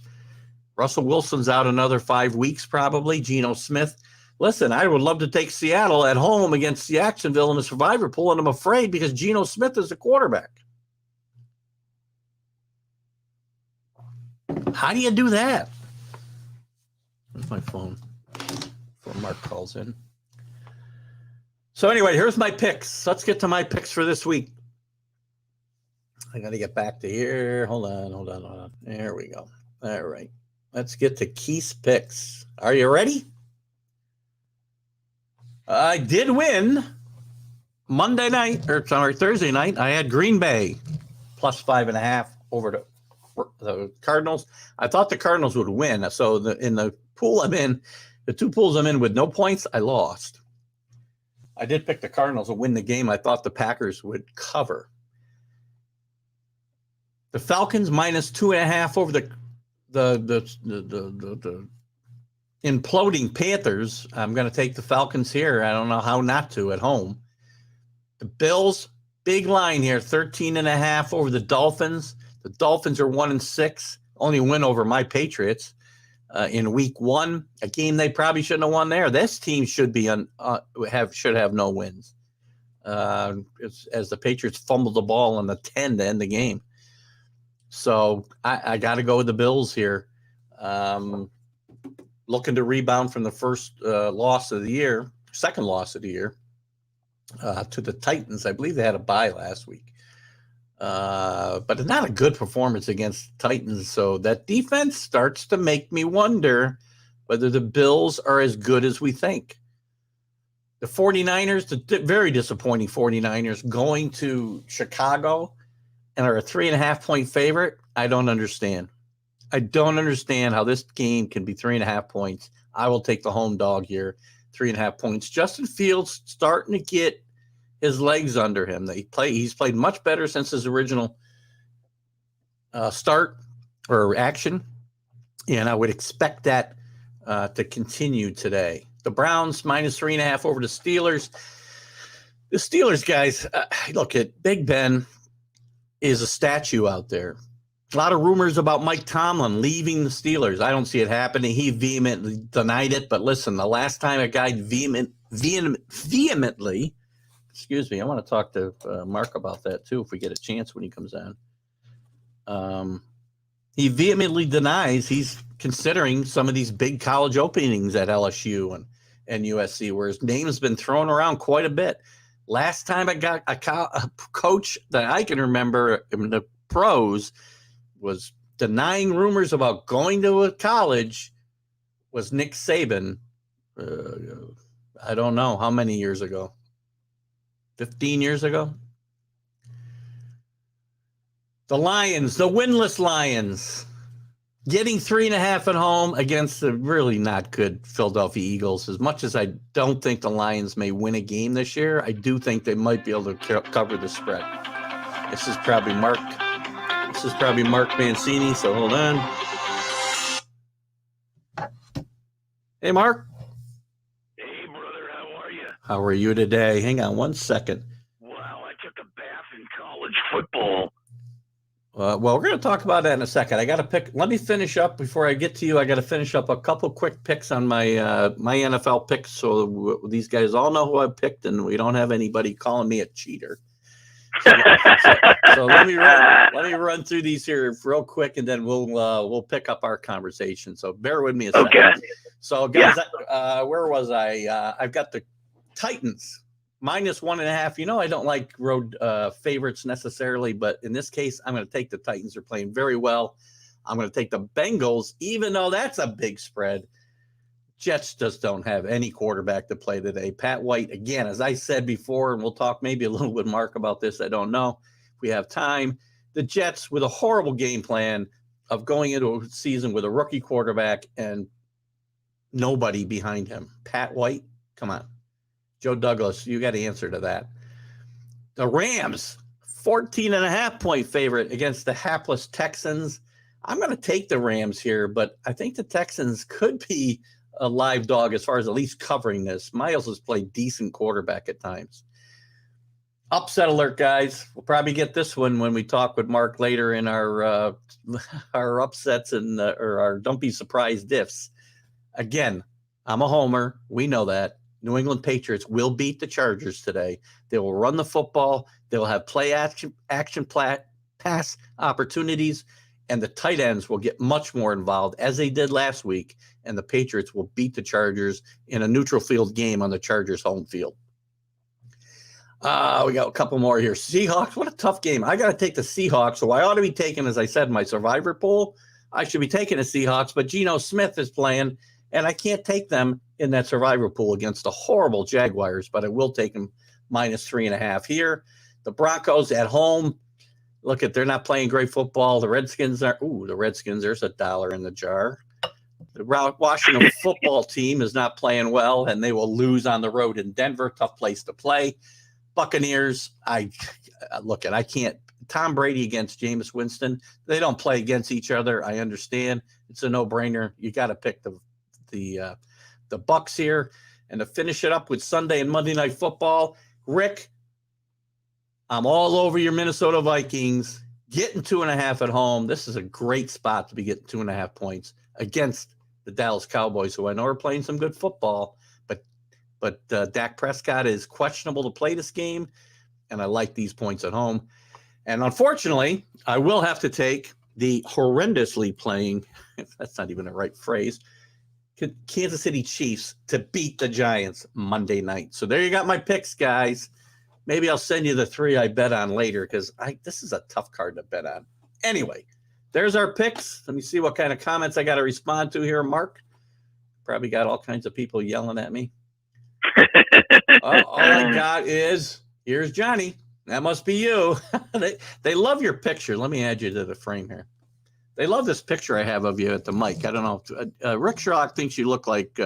Russell Wilson's out another 5 weeks probably. Geno Smith Listen, I would love to take Seattle at home against Jacksonville in the Survivor Pool, and I'm afraid because Geno Smith is the quarterback. How do you do that? Where's my phone? Before Mark calls in. So anyway, here's my picks. Let's get to my picks for this week. I got to get back to here. Hold on. There we go. All right. Let's get to Keith's picks. Are you ready? I did win Thursday night. I had Green Bay plus 5.5 over the Cardinals. I thought the Cardinals would win. So in the pool I'm in, the two pools I'm in with no points, I lost. I did pick the Cardinals to win the game. I thought the Packers would cover. The Falcons minus 2.5 over the imploding Panthers. I'm going to take the Falcons here. I don't know how not to at home. The Bills, big line here, 13.5 over the Dolphins. The Dolphins are 1-6, only win over my Patriots in week 1, a game they probably shouldn't have won there. This team should be should have no wins. As the Patriots fumbled the ball on the 10 to end the game. So I got to go with the Bills here. Looking to rebound from the first loss of the year, second loss of the year, to the Titans. I believe they had a bye last week. But not a good performance against Titans. So that defense starts to make me wonder whether the Bills are as good as we think. The 49ers, the very disappointing 49ers, going to Chicago and are a 3.5-point favorite. I don't understand. I don't understand how this game can be 3.5 points. I will take the home dog here, 3.5 points. Justin Fields starting to get his legs under him. He's played much better since his original start or action, and I would expect that to continue today. The Browns minus 3.5 over the Steelers. The Steelers, guys, look at Big Ben is a statue out there. A lot of rumors about Mike Tomlin leaving the Steelers. I don't see it happening. He vehemently denied it. But listen, the last time a guy vehemently, excuse me, I want to talk to Mark about that too if we get a chance when he comes on. He vehemently denies he's considering some of these big college openings at LSU and USC, where his name has been thrown around quite a bit. Last time I got a coach that I can remember in the pros was denying rumors about going to a college was Nick Saban. I don't know how many years ago. 15 years ago. The Lions, the winless Lions, getting 3.5 at home against the really not good Philadelphia Eagles. As much as I don't think the Lions may win a game this year, I do think they might be able to cover the spread. This is probably Mark Mancini, so hold on. Hey, Mark. Hey, brother, how are you? How are you today? Hang on one second. Wow, I took a bath in college football. Well, we're going to talk about that in a second. I got to pick. Let me finish up before I get to you. I got to finish up a couple quick picks on my my NFL picks, so these guys all know who I picked, and we don't have anybody calling me a cheater. So let me run through these here real quick, and then we'll pick up our conversation. So bear with me a second. Okay. So guys, where was I? I've got the Titans minus 1.5. You know, I don't like road favorites necessarily, but in this case, I'm going to take the Titans. They're playing very well. I'm going to take the Bengals, even though that's a big spread. Jets just don't have any quarterback to play today. Pat White, again, as I said before, and we'll talk maybe a little with Mark about this. I don't know if we have time. The Jets with a horrible game plan of going into a season with a rookie quarterback and nobody behind him. Pat White, come on. Joe Douglas, you got to answer to that. The Rams, 14.5-point favorite against the hapless Texans. I'm going to take the Rams here, but I think the Texans could be a live dog as far as at least covering this. Miles has played decent quarterback at times. Upset alert, guys. We'll probably get this one when we talk with Mark later in our upsets and or our don't be surprised diffs. Again, I'm a homer. We know that. New England Patriots will beat the Chargers today. They will run the football. They will have play action pass opportunities, and the tight ends will get much more involved as they did last week, and the Patriots will beat the Chargers in a neutral field game on the Chargers home field. We got a couple more here. Seahawks, what a tough game. I got to take the Seahawks, so I ought to be taking, as I said, my survivor pool. I should be taking the Seahawks, but Geno Smith is playing, and I can't take them in that survivor pool against the horrible Jaguars, but I will take them -3.5 here. The Broncos at home. Look, they're not playing great football. The Redskins, there's $1 in the jar. The Washington football team is not playing well, and they will lose on the road in Denver. Tough place to play. Buccaneers, I can't. Tom Brady against Jameis Winston. They don't play against each other. I understand. It's a no-brainer. You got to pick the Bucs here. And to finish it up with Sunday and Monday Night Football, Rick, I'm all over your Minnesota Vikings. Getting 2.5 at home. This is a great spot to be getting 2.5 points against the Dallas Cowboys, who I know are playing some good football. But Dak Prescott is questionable to play this game, and I like these points at home. And unfortunately, I will have to take the horrendously playing, if that's not even the right phrase, Kansas City Chiefs to beat the Giants Monday night. So there you got my picks, guys. Maybe I'll send you the 3 I bet on later, because this is a tough card to bet on. Anyway, there's our picks. Let me see what kind of comments I got to respond to here, Mark. Probably got all kinds of people yelling at me. All I got is, here's Johnny. That must be you. They love your picture. Let me add you to the frame here. They love this picture I have of you at the mic. I don't know. Rick Schrock thinks you look like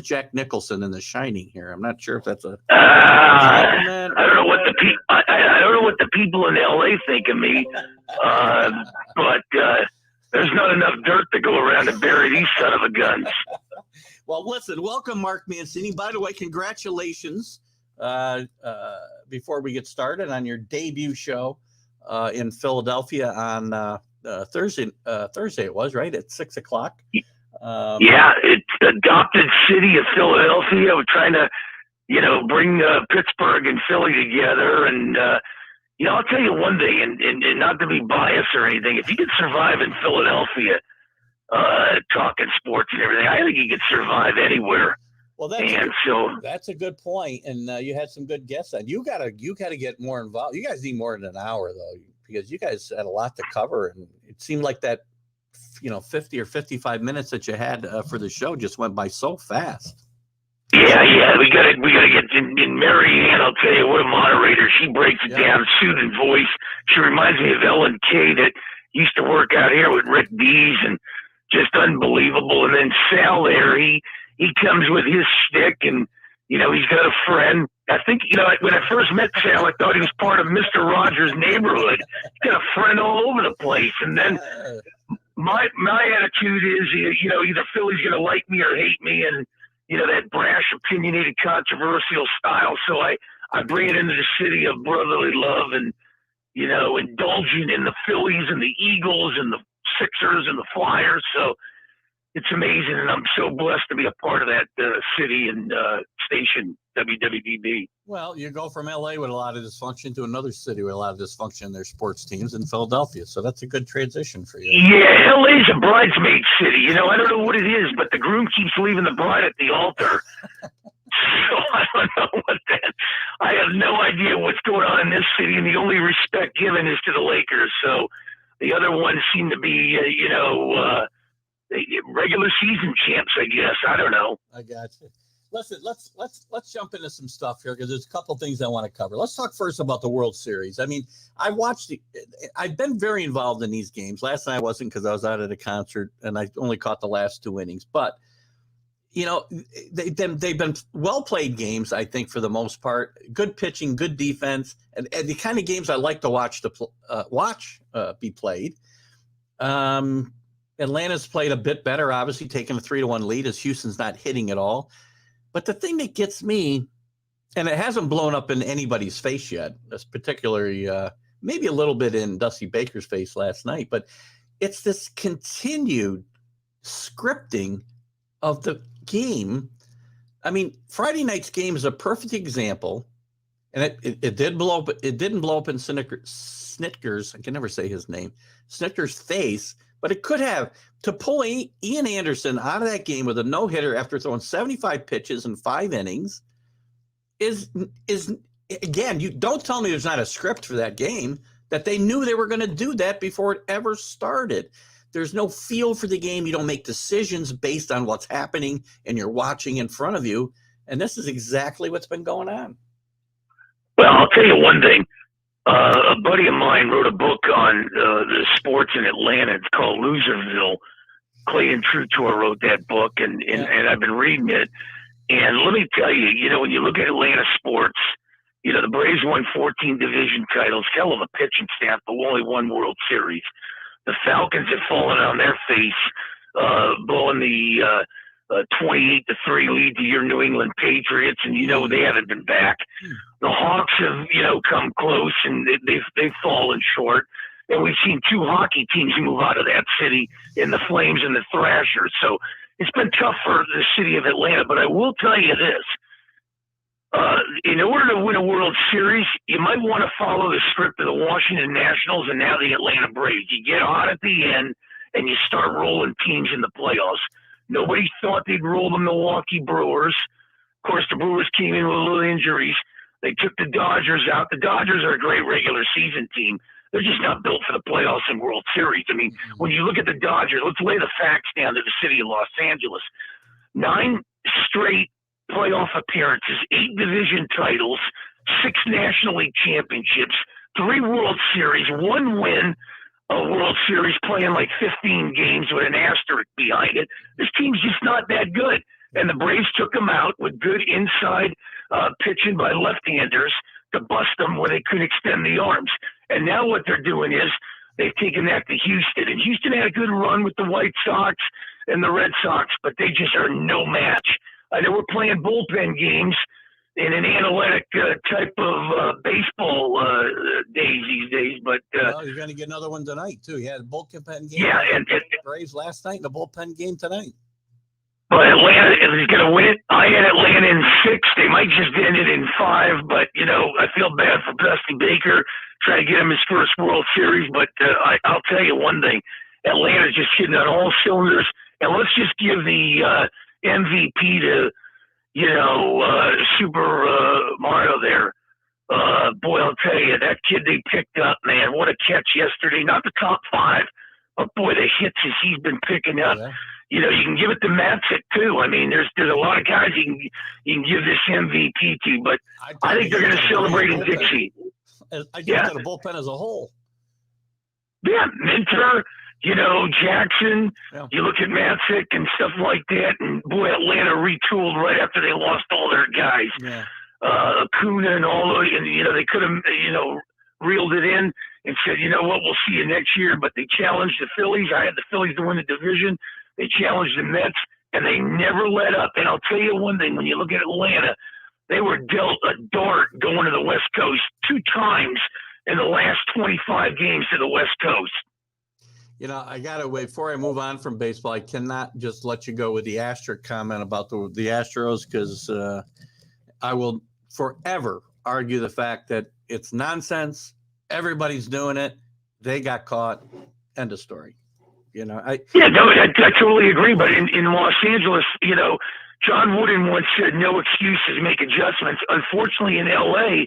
Jack Nicholson in The Shining here. I'm not sure if that's a compliment. I don't know what I don't know what the people in LA think of me, but there's not enough dirt to go around to bury these son of a guns. Well, listen, welcome, Mark Mancini. By the way, congratulations before we get started on your debut show in Philadelphia on Thursday. Thursday it was, right, at 6:00. Yeah, it's adopted city of Philadelphia. We're trying to, bring Pittsburgh and Philly together. And, I'll tell you one thing, and not to be biased or anything, if you could survive in Philadelphia, talking sports and everything, I think you could survive anywhere. Well, that's a good point, and you had some good guests on. You gotta get more involved. You guys need more than an hour though, because you guys had a lot to cover, and it seemed like that 50 or 55 minutes that you had for the show just went by so fast. Yeah, we gotta get in Mary Ann. I'll tell you, what a moderator. She breaks it down, soothing voice. She reminds me of Ellen Kay that used to work out here with Rick Dees, and just unbelievable. And then Sal there, he comes with his stick, and he's got a friend. I think when I first met Sal, I thought he was part of Mr. Rogers' neighborhood. He's got a friend all over the place. And then my attitude is, either Philly's going to like me or hate me, and that brash, opinionated, controversial style. So I bring it into the city of brotherly love, and indulging in the Phillies and the Eagles and the Sixers and the Flyers. So it's amazing, and I'm so blessed to be a part of that city and station, WWDB. Well, you go from LA with a lot of dysfunction to another city with a lot of dysfunction in their sports teams in Philadelphia. So that's a good transition for you. Yeah, LA's a bridesmaid city. I don't know what it is, but the groom keeps leaving the bride at the altar. So I don't know what that. I have no idea what's going on in this city, and the only respect given is to the Lakers. So the other ones seem to be, regular season champs, I guess. I don't know. I got you. Listen, let's jump into some stuff here, because there's a couple things I want to cover. Let's talk first about the World Series. I mean, I've been very involved in these games. Last night I wasn't, because I was out at a concert and I only caught the last 2 innings. But they've been well played games, I think, for the most part. Good pitching, good defense, and the kind of games I like to watch be played. Atlanta's played a bit better, obviously taking a 3-1 lead, as Houston's not hitting at all. But the thing that gets me, and it hasn't blown up in anybody's face yet, that's particularly maybe a little bit in Dusty Baker's face last night, but it's this continued scripting of the game, I mean, Friday night's game is a perfect example, and it did blow up. It didn't blow up in Snitker's. I can never say his name. Snitker's face, but it could have. To pull Ian Anderson out of that game with a no-hitter after throwing 75 pitches in 5 innings is again. You don't tell me there's not a script for that game. That they knew they were going to do that before it ever started. There's no feel for the game. You don't make decisions based on what's happening and you're watching in front of you. And this is exactly what's been going on. Well, I'll tell you one thing. A buddy of mine wrote a book on the sports in Atlanta. It's called Loserville. Clayton Trutor wrote that book, and I've been reading it. And let me tell you, when you look at Atlanta sports, the Braves won 14 division titles, hell of a pitching staff, but only one World Series. The Falcons have fallen on their face, blowing the 28-3 lead to your New England Patriots, and they haven't been back. The Hawks have come close, and they've fallen short. And we've seen 2 hockey teams move out of that city in the Flames and the Thrashers. So it's been tough for the city of Atlanta. But I will tell you this. In order to win a World Series, you might want to follow the script of the Washington Nationals and now the Atlanta Braves. You get hot at the end, and you start rolling teams in the playoffs. Nobody thought they'd roll the Milwaukee Brewers. Of course, the Brewers came in with little injuries. They took the Dodgers out. The Dodgers are a great regular season team. They're just not built for the playoffs and World Series. I mean, when you look at the Dodgers, let's lay the facts down to the city of Los Angeles. 9 straight playoff appearances, 8 division titles, 6 National League championships, 3 World Series, 1 win, a World Series playing like 15 games with an asterisk behind it. This team's just not that good. And the Braves took them out with good inside pitching by left-handers to bust them where they couldn't extend the arms. And now what they're doing is they've taken that to Houston. And Houston had a good run with the White Sox and the Red Sox, but they just are no match. I know we're playing bullpen games in an analytic type of baseball days these days, but well, you're going to get another one tonight too. You had a bullpen game. Yeah, and Braves last night and a bullpen game tonight. But Atlanta is going to win it. I had Atlanta in 6. They might just end it in 5. But I feel bad for Dusty Baker trying to get him his first World Series. But I'll tell you one thing: Atlanta's just hitting on all cylinders. And let's just give the MVP to Super Mario there. Boy, I'll tell you, that kid they picked up, man, what a catch yesterday. Not the top 5, but boy, the hits he's been picking up. Yeah. You can give it to Matzik too. I mean, there's a lot of guys you can give this MVP to, but I think they're going to celebrate in Dixie. I just got a bullpen as a whole. Yeah, Minter, Jackson. Yeah. You look at Matzik and stuff like that, and boy, Atlanta retooled right after they lost all their guys. Yeah. Acuna and all those, and they could have reeled it in and said, what, we'll see you next year. But they challenged the Phillies. I had the Phillies to win the division. They challenged the Mets, and they never let up. And I'll tell you one thing: when you look at Atlanta, they were dealt a dart going to the West Coast 2 times in the last 25 games to the West Coast. I got to wait before I move on from baseball. I cannot just let you go with the asterisk comment about the Astros, because I will forever argue the fact that it's nonsense. Everybody's doing it. They got caught. End of story. I totally agree. But in Los Angeles, John Wooden once said, "No excuses, make adjustments." Unfortunately, in L.A.,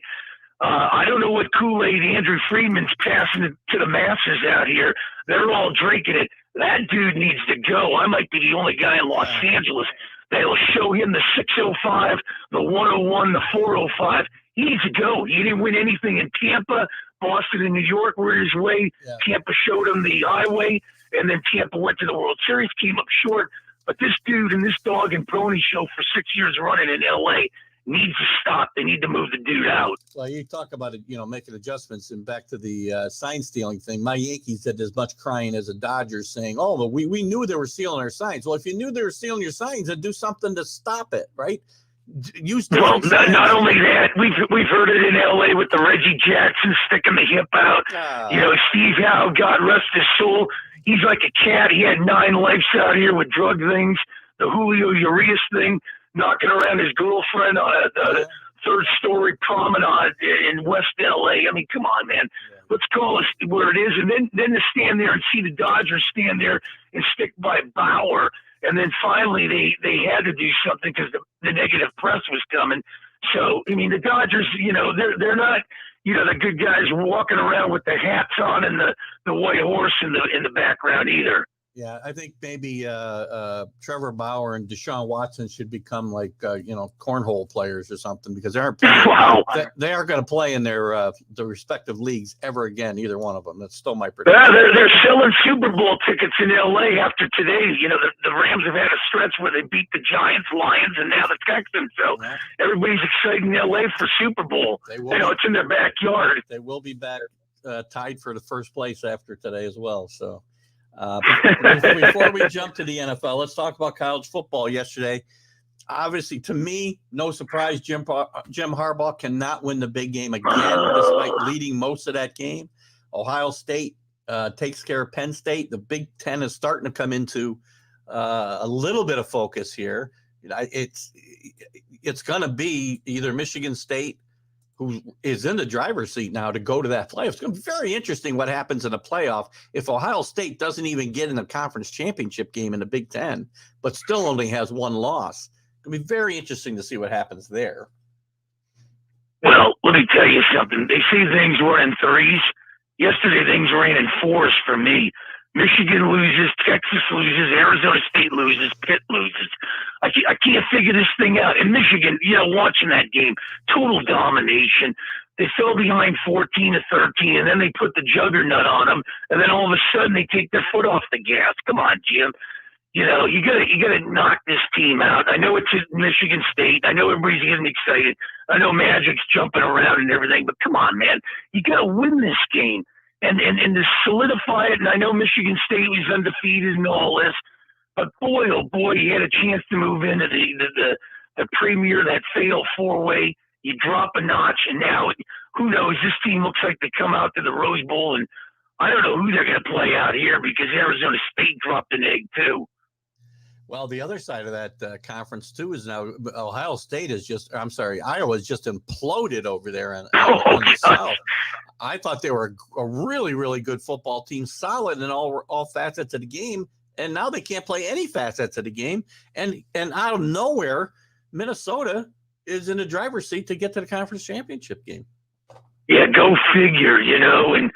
I don't know what Kool-Aid Andrew Friedman's passing to the masses out here. They're all drinking it. That dude needs to go. I might be the only guy in Los Angeles that'll show him the 605, the 101, the 405. He needs to go. He didn't win anything in Tampa. Boston and New York were his way. Yeah. Tampa showed him the highway, and then Tampa went to the World Series, came up short. But this dude and this dog and pony show for 6 years running in L.A. needs to stop. They need to move the dude out. Well, you talk about it, making adjustments, and back to the sign stealing thing. My Yankees did as much crying as the Dodgers, saying, "Oh, but we knew they were stealing our signs." Well, if you knew they were stealing your signs, then do something to stop it, right? Well, not only that, we've heard it in L.A. with the Reggie Jackson sticking the hip out. Steve Howe, God rest his soul, he's like a cat. He had 9 lives out here with drug things. Julio Urias thing, knocking around his girlfriend on the third-story promenade in West L.A. I mean, come on, man. Let's call it where it is. And then to stand there and see the Dodgers stand there and stick by Bauer. And then finally they had to do something because the negative press was coming. So, I mean, the Dodgers, they're not, the good guys walking around with the hats on and the white horse in the background either. Yeah, I think maybe Trevor Bauer and Deshaun Watson should become like cornhole players or something, because they aren't they aren't going to play in their respective leagues ever again. Either one of them. That's still my prediction. Yeah, they're selling Super Bowl tickets in L.A. after today. The Rams have had a stretch where they beat the Giants, Lions, and now the Texans. So everybody's excited in L.A. for Super Bowl. It's in their backyard. They will be back tied for the first place after today as well. So. Before we jump to the NFL, let's talk about college football yesterday. Obviously, to me, no surprise, Jim Harbaugh cannot win the big game again, despite leading most of that game. Ohio State takes care of Penn State. The Big Ten is starting to come into a little bit of focus here. It's going to be either Michigan State, who is in the driver's seat now, to go to that playoff. It's going to be very interesting what happens in the playoff if Ohio State doesn't even get in the conference championship game in the Big Ten, but still only has one loss. It's going to be very interesting to see what happens there. Well, let me tell you something. They say things were in threes. Yesterday, things ran in fours for me. Michigan loses, Texas loses, Arizona State loses, Pitt loses. I can't figure this thing out. In Michigan, watching that game, total domination. They fell behind 14-13, and then they put the juggernaut on them, and then all of a sudden they take their foot off the gas. Come on, Jim. You gotta knock this team out. I know it's at Michigan State. I know everybody's getting excited. I know Magic's jumping around and everything, but come on, man. You gotta win this game. And to solidify it, and I know Michigan State was undefeated and all this, but boy, oh boy, you had a chance to move into the premier, that fatal four-way. You drop a notch, and now who knows? This team looks like they come out to the Rose Bowl, and I don't know who they're going to play out here, because Arizona State dropped an egg too. Well, the other side of that conference, too, is now Iowa is just imploded over there in the South. I thought they were a really, really good football team, solid in all facets of the game, and now they can't play any facets of the game. And out of nowhere, Minnesota is in the driver's seat to get to the conference championship game. Yeah, go figure, and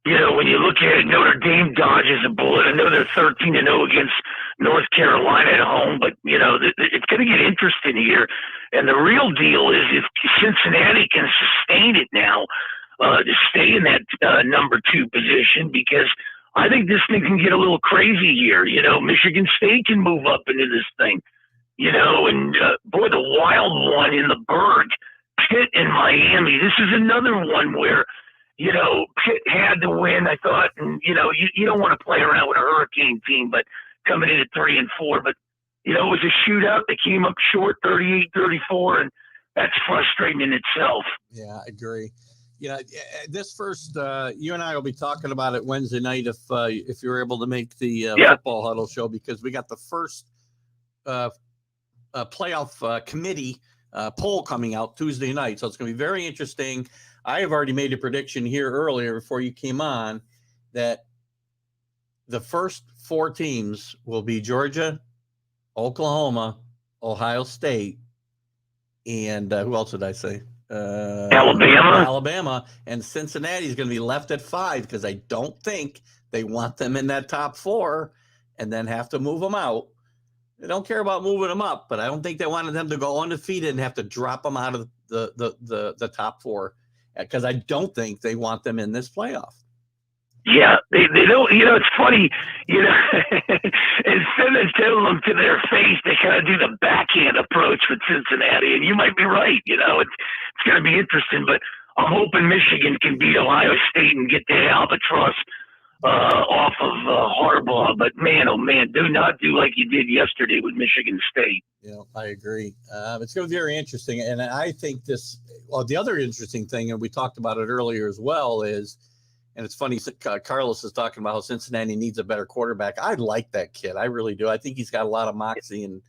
when you look at it, Notre Dame dodges a bullet. I know they're 13-0 against North Carolina at home, but it's going to get interesting here. And the real deal is if Cincinnati can sustain it now to stay in that number 2 position, because I think this thing can get a little crazy here. Michigan State can move up into this thing. And boy, the wild one in the Berg, Pitt and Miami. This is another one where Pitt had to win, I thought, and, you don't want to play around with a hurricane team, but coming in at 3-4, but, it was a shootout. They came up short 38-34, and that's frustrating in itself. Yeah, I agree. This first, you and I will be talking about it Wednesday night if you're able to make the Football Huddle show, because we got the first playoff committee poll coming out Tuesday night. So it's going to be very interesting. I have already made a prediction here earlier before you came on that the first 4 teams will be Georgia, Oklahoma, Ohio State, and who else did I say? Alabama, and Cincinnati is going to be left at 5, because I don't think they want them in that top 4 and then have to move them out. They don't care about moving them up, but I don't think they wanted them to go undefeated and have to drop them out of the top 4, because I don't think they want them in this playoff. Yeah, they don't. It's funny. Instead of telling them to their face, they kind of do the backhand approach with Cincinnati, and you might be right. It's going to be interesting, but I'm hoping Michigan can beat Ohio State and get the albatross off of Harbaugh. But man, oh man, do not do like you did yesterday with Michigan State. Yeah, I agree. It's going to be very interesting, and I think the other interesting thing, and we talked about it earlier as well, is And it's funny, Carlos is talking about how Cincinnati needs a better quarterback. I like that kid. I really do. I think he's got a lot of moxie, and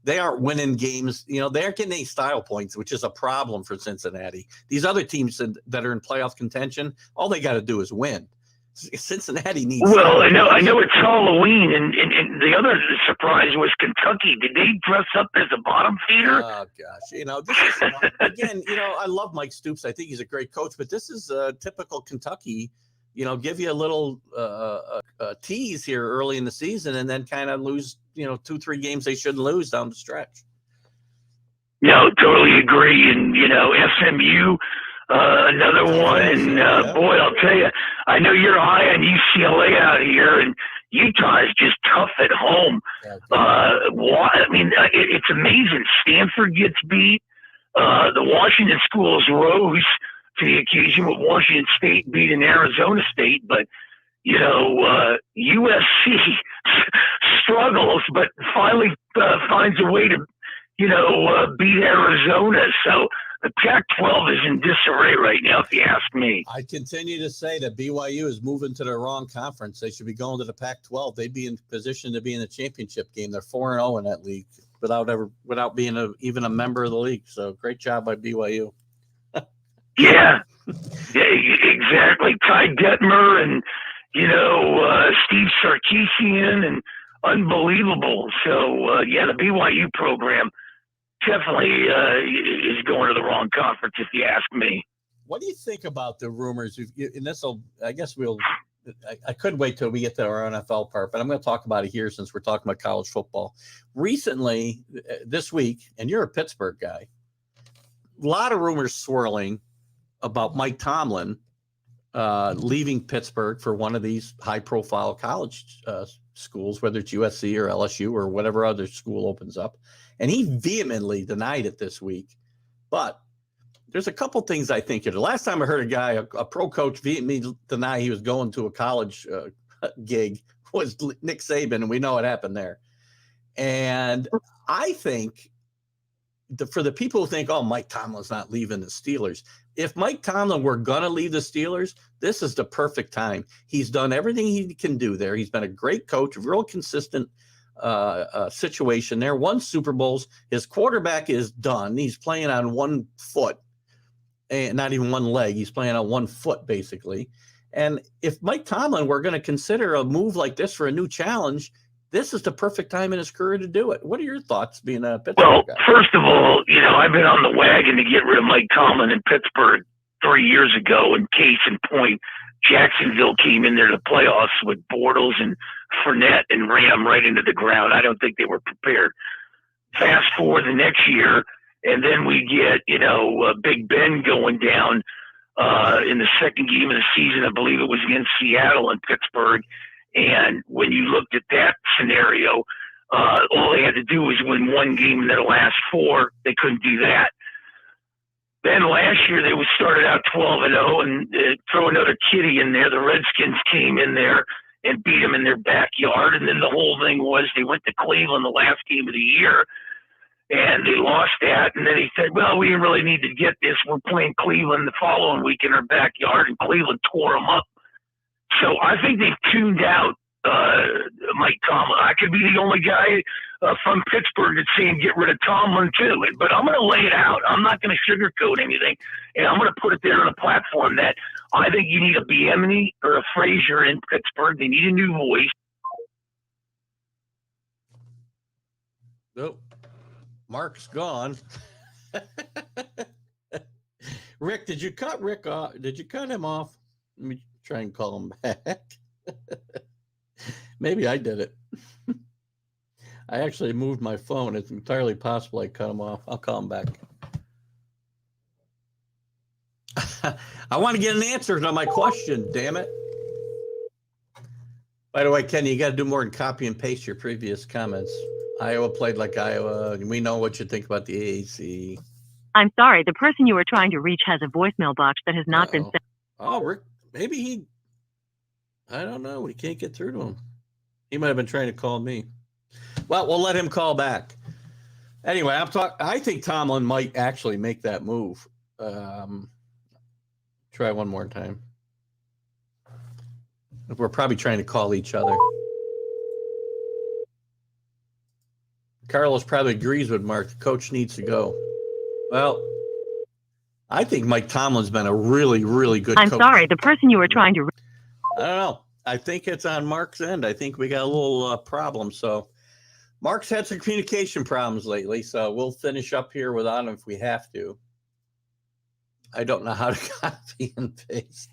they aren't winning games. You know, they aren't getting any style points, which is a problem for Cincinnati. These other teams that are in playoff contention, all they got to do is win. Cincinnati needs. Well, I know it's Halloween, and the other surprise was Kentucky. Did they dress up as a bottom feeder? Oh gosh, you know, this is again. You know, I love Mike Stoops. I think he's a great coach, but this is a typical Kentucky. You know, give you a little tease here early in the season, and then kind of lose. You know, 2-3 games they shouldn't lose down the stretch. No, totally agree. And you know, SMU. Another one, and boy, I'll tell you, I know you're high on UCLA out here, and Utah is just tough at home. I mean, it's amazing. Stanford gets beat. The Washington schools rose to the occasion with Washington State beating Arizona State, but you know, USC struggles, but finally finds a way to, you know, beat Arizona. So the Pac-12 is in disarray right now, if you ask me. I continue to say that BYU is moving to the wrong conference. They should be going to the Pac-12. They'd be in position to be in the championship game. They're 4-0 in that league without being even a member of the league. So great job by BYU. Yeah, exactly. Ty Detmer and, you know, Steve Sarkisian, and unbelievable. So, yeah, the BYU program definitely is going to the wrong conference, if you ask me. What do you think about the rumors? And this will, I guess I couldn't wait till we get to our NFL part, but I'm going to talk about it here since we're talking about college football. Recently, this week, and you're a Pittsburgh guy, a lot of rumors swirling about Mike Tomlin leaving Pittsburgh for one of these high-profile college schools, whether it's USC or LSU or whatever other school opens up. And he vehemently denied it this week. But there's a couple things I think. The last time I heard a guy, a pro coach, vehemently deny he was going to a college gig was Nick Saban, and we know what happened there. And I think for the people who think, oh, Mike Tomlin's not leaving the Steelers, if Mike Tomlin were going to leave the Steelers, this is the perfect time. He's done everything he can do there. He's been a great coach, real consistent situation there. Won Super Bowls. His quarterback is done. He's playing on one foot, and not even one leg. He's playing on one foot, basically. And if Mike Tomlin were going to consider a move like this for a new challenge, this is the perfect time in his career to do it. What are your thoughts being a Pittsburgh guy? First of all, you know, I've been on the wagon to get rid of Mike Tomlin in Pittsburgh 3 years ago, and case in point, Jacksonville came in there to playoffs with Bortles and Fournette and ran right into the ground. I don't think they were prepared. Fast forward the next year, and then we get, you know, Big Ben going down in the second game of the season. I believe it was against Seattle and Pittsburgh. And when you looked at that scenario, all they had to do was win one game in their last 4. They couldn't do that. Then last year they started out 12-0 and throw another kitty in there. The Redskins came in there and beat them in their backyard. And then the whole thing was they went to Cleveland the last game of the year and they lost that. And then he said, well, we didn't really need to get this. We're playing Cleveland the following week in our backyard, and Cleveland tore them up. So I think they've tuned out Mike Tomlin. I could be the only guy from Pittsburgh that's saying get rid of Tomlin too. But I'm going to lay it out. I'm not going to sugarcoat anything. And I'm going to put it there on a platform that I think you need a Bieniemy or a Frazier in Pittsburgh. They need a new voice. Nope. Mark's gone. Rick, did you cut Rick off? Did you cut him off? Let me try and call him back. Maybe I did it. I actually moved my phone. It's entirely possible I cut him off. I'll call him back. I want to get an answer to my question, damn it. By the way, Kenny, you got to do more than copy and paste your previous comments. Iowa played like Iowa, and we know what you think about the AAC. I'm sorry, the person you were trying to reach has a voicemail box that has not been sent. Oh, Rick, maybe I don't know. We can't get through to him. He might have been trying to call me. Well, we'll let him call back. Anyway, I think Tomlin might actually make that move. Try one more time. We're probably trying to call each other. Carlos probably agrees with Mark. The coach needs to go. Well, I think Mike Tomlin's been a really, really good I'm coach. sorry, the person you were trying to... I don't know. I think it's on Mark's end. I think we got a little problem. So Mark's had some communication problems lately, so we'll finish up here without him if we have to. I don't know how to copy and paste.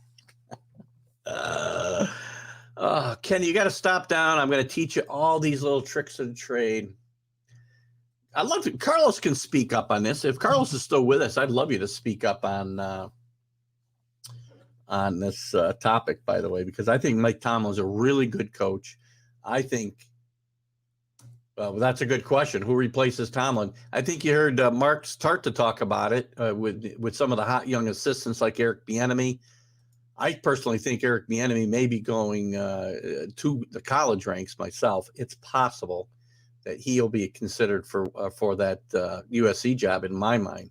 Ken, you got to stop down. I'm going to teach you all these little tricks of the trade. I'd love to. Carlos can speak up on this. If Carlos is still with us, I'd love you to speak up on this topic, by the way, because I think Mike Tomlin is a really good coach. I think, well, that's a good question. Who replaces Tomlin? I think you heard Mark start to talk about it with some of the hot young assistants like Eric Bieniemy. I personally think Eric Bieniemy may be going to the college ranks myself. It's possible that he'll be considered for that USC job in my mind.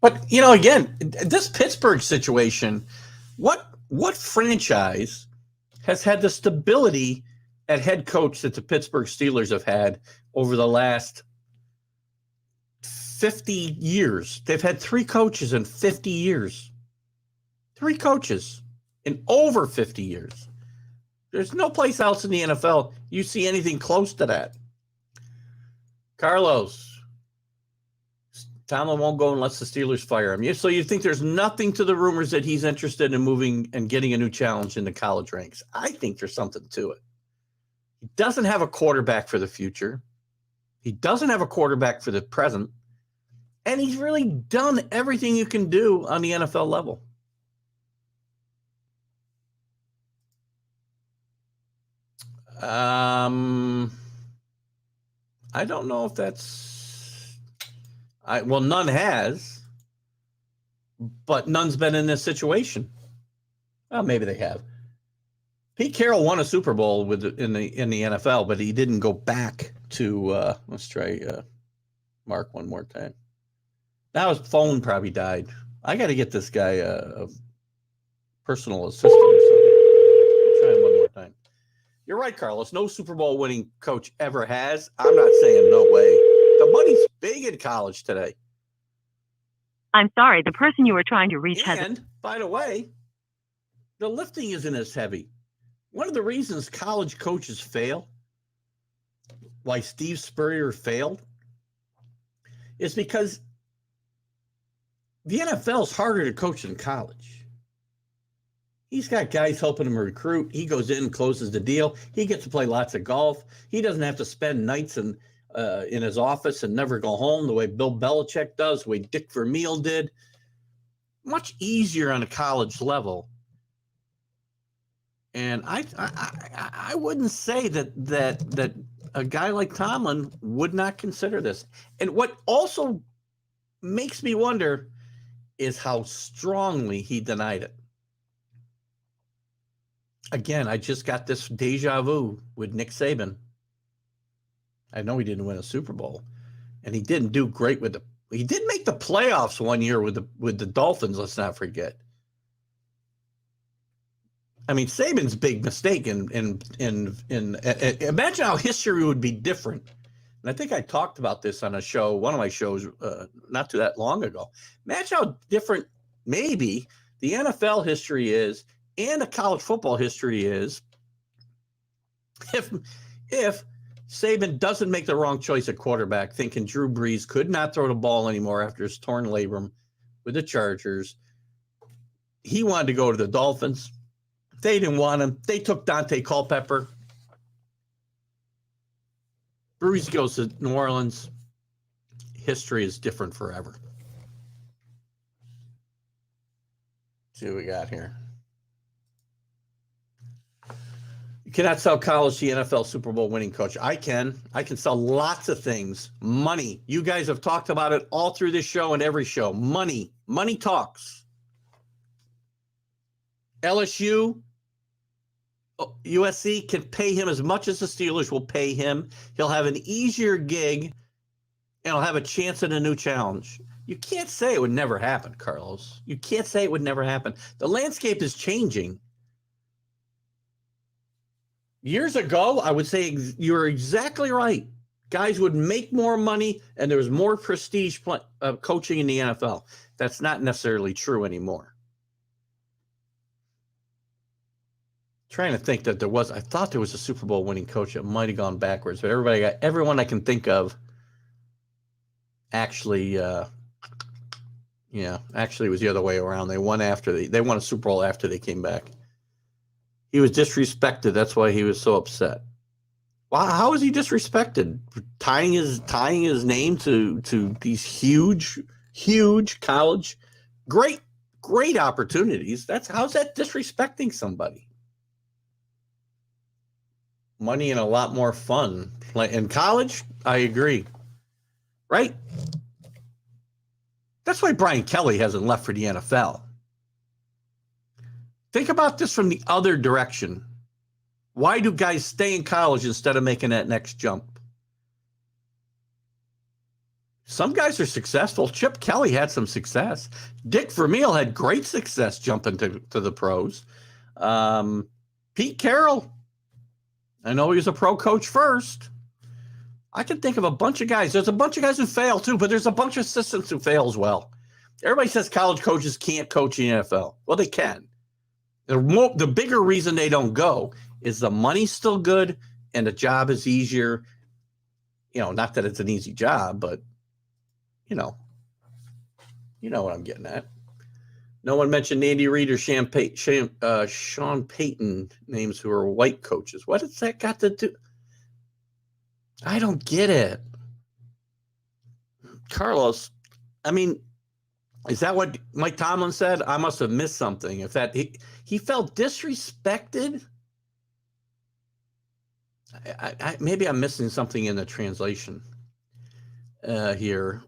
But, you know, again, this Pittsburgh situation, what franchise has had the stability at head coach that the Pittsburgh Steelers have had over the last 50 years? They've had 3 coaches in 50 years. 3 coaches in over 50 years. There's no place else in the NFL you see anything close to that. Carlos, Tomlin won't go unless the Steelers fire him. So you think there's nothing to the rumors that he's interested in moving and getting a new challenge in the college ranks? I think there's something to it. He doesn't have a quarterback for the future. He doesn't have a quarterback for the present. And he's really done everything you can do on the NFL level. I don't know if that's... well, none has, but none's been in this situation. Well, maybe they have. Pete Carroll won a Super Bowl in the NFL, but he didn't go back to. Let's try Mark one more time. Now his phone probably died. I got to get this guy a personal assistant or something. I'll try him one more time. You're right, Carlos. No Super Bowl winning coach ever has. I'm not saying no way. The money's big in college today. I'm sorry, the person you were trying to reach has... And, by the way, the lifting isn't as heavy. One of the reasons college coaches fail, why Steve Spurrier failed, is because the NFL is harder to coach than college. He's got guys helping him recruit. He goes in and closes the deal. He gets to play lots of golf. He doesn't have to spend nights in his office and never go home the way Bill Belichick does, the way Dick Vermeil did. Much easier on a college level. And I wouldn't say that a guy like Tomlin would not consider this. And what also makes me wonder is how strongly he denied it. Again, I just got this deja vu with Nick Saban. I know he didn't win a Super Bowl, and he didn't do great with he did make the playoffs one year with the Dolphins, let's not forget. I mean, Saban's big mistake in imagine how history would be different. And I think I talked about this on a show, one of my shows, not too that long ago. Imagine how different maybe the NFL history is and the college football history is if Saban doesn't make the wrong choice at quarterback, thinking Drew Brees could not throw the ball anymore after his torn labrum with the Chargers. He wanted to go to the Dolphins. They didn't want him. They took Dante Culpepper. Brees goes to New Orleans. History is different forever. Let's see what we got here. You cannot sell college to the NFL Super Bowl winning coach. I can sell lots of things. Money. You guys have talked about it all through this show and every show. Money. Money talks. LSU, USC can pay him as much as the Steelers will pay him. He'll have an easier gig and he'll have a chance at a new challenge. You can't say it would never happen, Carlos. You can't say it would never happen. The landscape is changing. Years ago, I would say you're exactly right. Guys would make more money and there was more prestige coaching in the NFL. That's not necessarily true anymore. Trying to think that I thought there was a Super Bowl winning coach that might have gone backwards, but everyone I can think of actually, actually it was the other way around. They won they won a Super Bowl after they came back. He was disrespected. That's why he was so upset. Well, how is he disrespected? Tying his name to these huge college, great opportunities. How's that disrespecting somebody? Money and a lot more fun. In college, I agree. Right? That's why Brian Kelly hasn't left for the NFL. Think about this from the other direction. Why do guys stay in college instead of making that next jump? Some guys are successful. Chip Kelly had some success. Dick Vermeil had great success jumping to the pros. Pete Carroll, I know he was a pro coach first. I can think of a bunch of guys. There's a bunch of guys who fail too, but there's a bunch of assistants who fail as well. Everybody says college coaches can't coach in the NFL. Well, they can. The bigger reason they don't go is the money's still good and the job is easier. Not that it's an easy job, but you know what I'm getting at. No one mentioned Andy Reid or Sean Payton names who are white coaches. What has that got to do? I don't get it. Carlos, I mean, is that what Mike Tomlin said? I must have missed something. If that he felt disrespected, maybe I'm missing something in the translation here.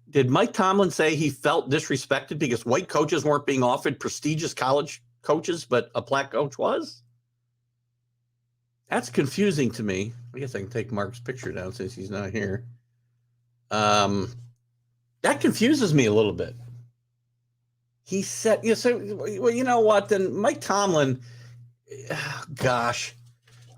Did Mike Tomlin say he felt disrespected because white coaches weren't being offered prestigious college coaches, but a black coach was? That's confusing to me. I guess I can take Mark's picture down since he's not here. That confuses me a little bit. He said, well, you know what? Then Mike Tomlin, gosh,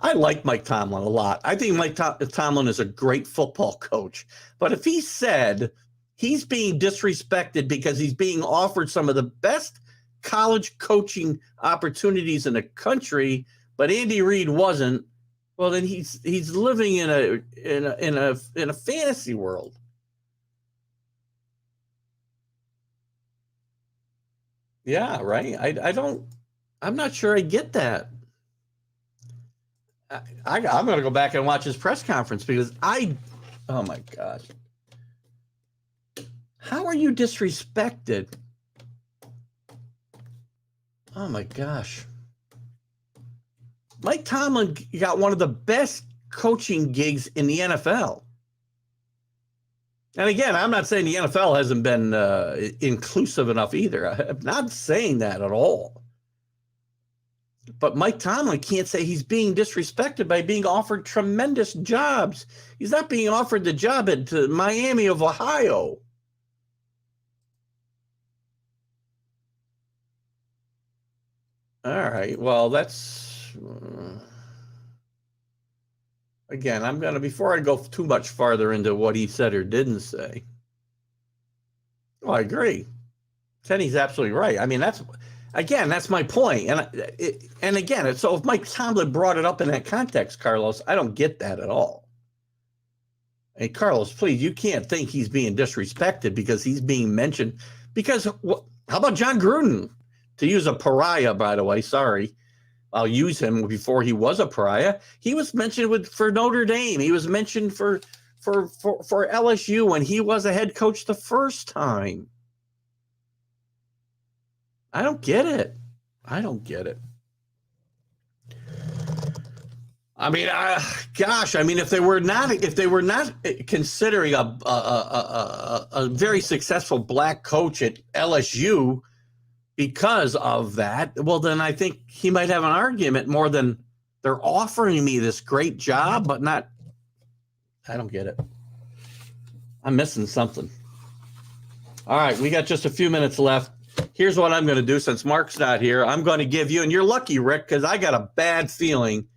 I like Mike Tomlin a lot. I think Mike Tomlin is a great football coach. But if he said he's being disrespected because he's being offered some of the best college coaching opportunities in the country, but Andy Reid wasn't, well, then he's living in a fantasy world. Yeah, right. I'm not sure I get that. I'm going to go back and watch his press conference because oh my gosh. How are you disrespected? Oh my gosh. Mike Tomlin got one of the best coaching gigs in the NFL. And again, I'm not saying the NFL hasn't been inclusive enough either. I'm not saying that at all. But Mike Tomlin can't say he's being disrespected by being offered tremendous jobs. He's not being offered the job at Miami of Ohio. All right. Well, that's... Again, I'm going to, before I go too much farther into what he said or didn't say. Well, I agree. Kenny's absolutely right. I mean, that's my point. And again, so if Mike Tomlin brought it up in that context, Carlos, I don't get that at all. Hey, Carlos, please, you can't think he's being disrespected because he's being mentioned. Because how about John Gruden? To use a pariah, by the way, sorry. I'll use him before he was a pariah. He was mentioned for Notre Dame. He was mentioned for LSU when he was a head coach the first time. I don't get it. I mean, gosh, I mean, if they were not considering a very successful black coach at LSU because of that, well, then I think he might have an argument more than they're offering me this great job, but not. I don't get it. I'm missing something. All right, we got just a few minutes left. here's what I'm going to do since Mark's not here. I'm going to give you, and you're lucky, Rick, because I got a bad feeling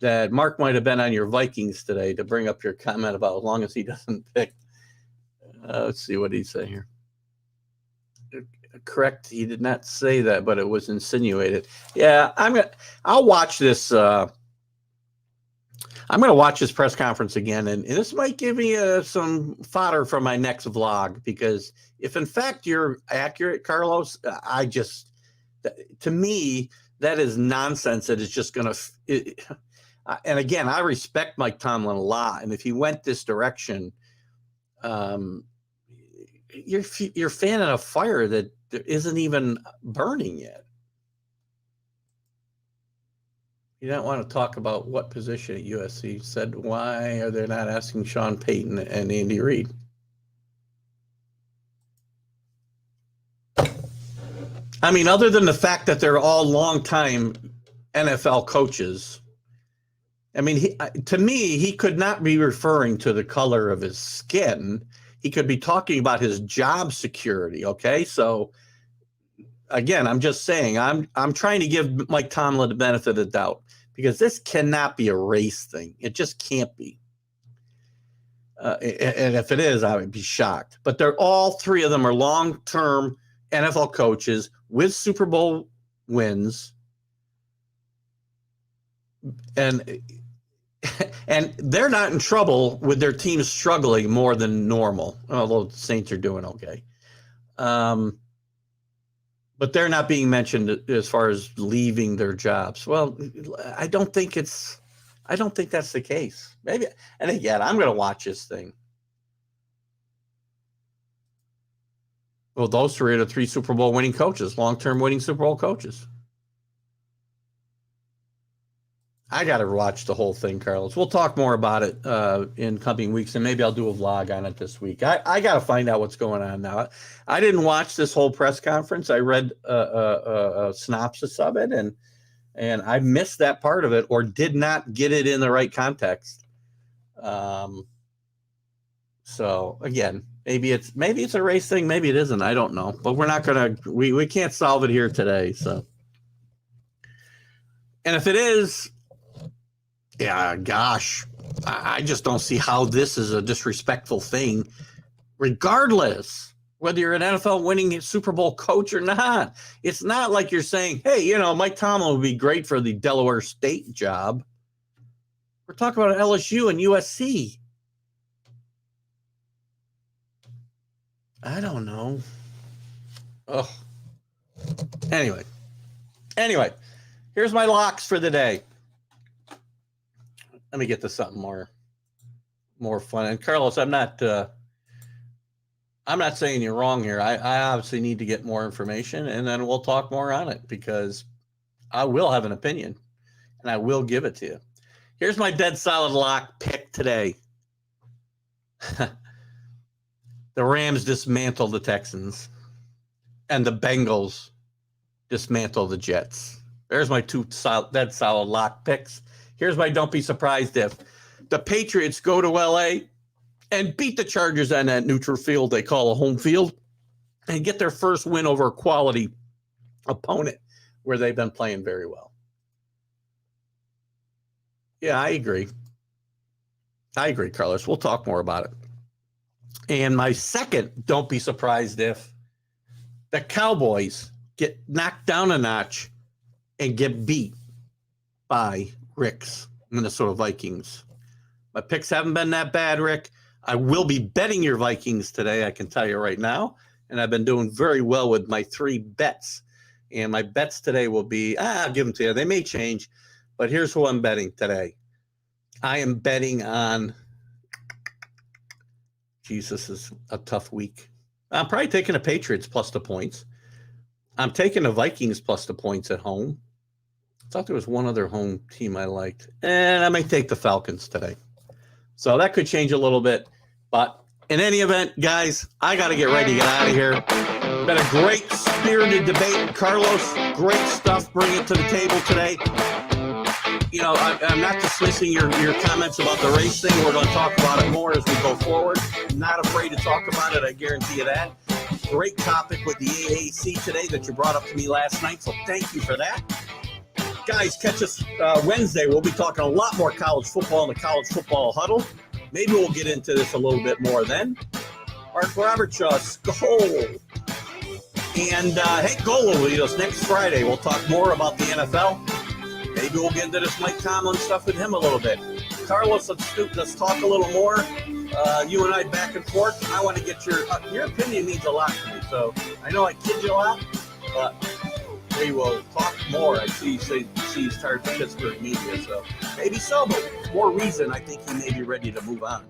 that Mark might have been on your Vikings today to bring up your comment about as long as he doesn't pick. Let's see what he said here. Correct. He did not say that, but it was insinuated. Yeah, I'll watch this. I'm going to watch this press conference again, and this might give me some fodder for my next vlog, because if in fact you're accurate, Carlos, to me, that is nonsense. That is just going to, and again, I respect Mike Tomlin a lot. And if he went this direction, you're fanning a fire that isn't even burning yet. You don't want to talk about what position at USC. Said, why are they not asking Sean Payton and Andy Reid? I mean, other than the fact that they're all longtime NFL coaches, I mean, to me, he could not be referring to the color of his skin. He could be talking about his job security. Okay, so again, I'm just saying, I'm trying to give Mike Tomlin the benefit of the doubt, because this cannot be a race thing. It just can't be. And if it is, I would be shocked. But they're all three of them are long-term NFL coaches with Super Bowl wins, and they're not in trouble with their teams struggling more than normal, although the Saints are doing okay. But they're not being mentioned as far as leaving their jobs. Well, I don't think that's the case. Maybe, and again, I'm going to watch this thing. Well, those three are the three Super Bowl winning coaches, long-term winning Super Bowl coaches. I got to watch the whole thing, Carlos. We'll talk more about it in coming weeks, and maybe I'll do a vlog on it this week. I got to find out what's going on now. I didn't watch this whole press conference. I read a synopsis of it, and I missed that part of it, or did not get it in the right context. So again, maybe it's a race thing, maybe it isn't. I don't know, but we're not gonna we can't solve it here today. So, and if it is, yeah, gosh, I just don't see how this is a disrespectful thing, regardless whether you're an NFL winning Super Bowl coach or not. It's not like you're saying, hey, Mike Tomlin would be great for the Delaware State job. We're talking about LSU and USC. I don't know. Oh. Anyway, here's my locks for the day. Let me get to something more fun. And Carlos, I'm not saying you're wrong here. I obviously need to get more information, and then we'll talk more on it, because I will have an opinion, and I will give it to you. Here's my dead solid lock pick today. The Rams dismantle the Texans, and the Bengals dismantle the Jets. There's my two dead solid lock picks. Here's my don't be surprised if the Patriots go to LA and beat the Chargers on that neutral field they call a home field, and get their first win over a quality opponent where they've been playing very well. Yeah, I agree, Carlos. We'll talk more about it. And my second, don't be surprised if the Cowboys get knocked down a notch and get beat by Rick's Minnesota Vikings. My picks haven't been that bad, Rick. I will be betting your Vikings today, I can tell you right now. And I've been doing very well with my 3 bets. And my bets today will be, I'll give them to you. They may change, but here's who I'm betting today. I am betting on, Jesus, is a tough week. I'm probably taking the Patriots plus the points. I'm taking the Vikings plus the points at home. I thought there was one other home team I liked. And I may take the Falcons today. So that could change a little bit. But in any event, guys, I got to get ready to get out of here. Been a great spirited debate. Carlos, great stuff. Bring it to the table today. I'm not dismissing your comments about the race thing. We're going to talk about it more as we go forward. I'm not afraid to talk about it. I guarantee you that. great topic with the AAC today that you brought up to me last night, so thank you for that. Guys, catch us Wednesday. We'll be talking a lot more college football in the College Football Huddle. Maybe we'll get into this a little bit more then. Mark Roberts, Skol. And, hey, Golo will lead us next Friday. We'll talk more about the NFL. Maybe we'll get into this Mike Tomlin stuff with him a little bit. Carlos, let's talk a little more. You and I back and forth. I want to get your opinion means a lot to me. So I know I kid you a lot, but we will talk more. I see he's tired of Pittsburgh media, so maybe so, but more reason I think he may be ready to move on.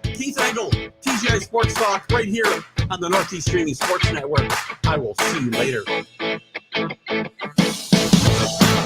Keith Engel, TGI Sports Talk, right here on the Northeast Streaming Sports Network. I will see you later.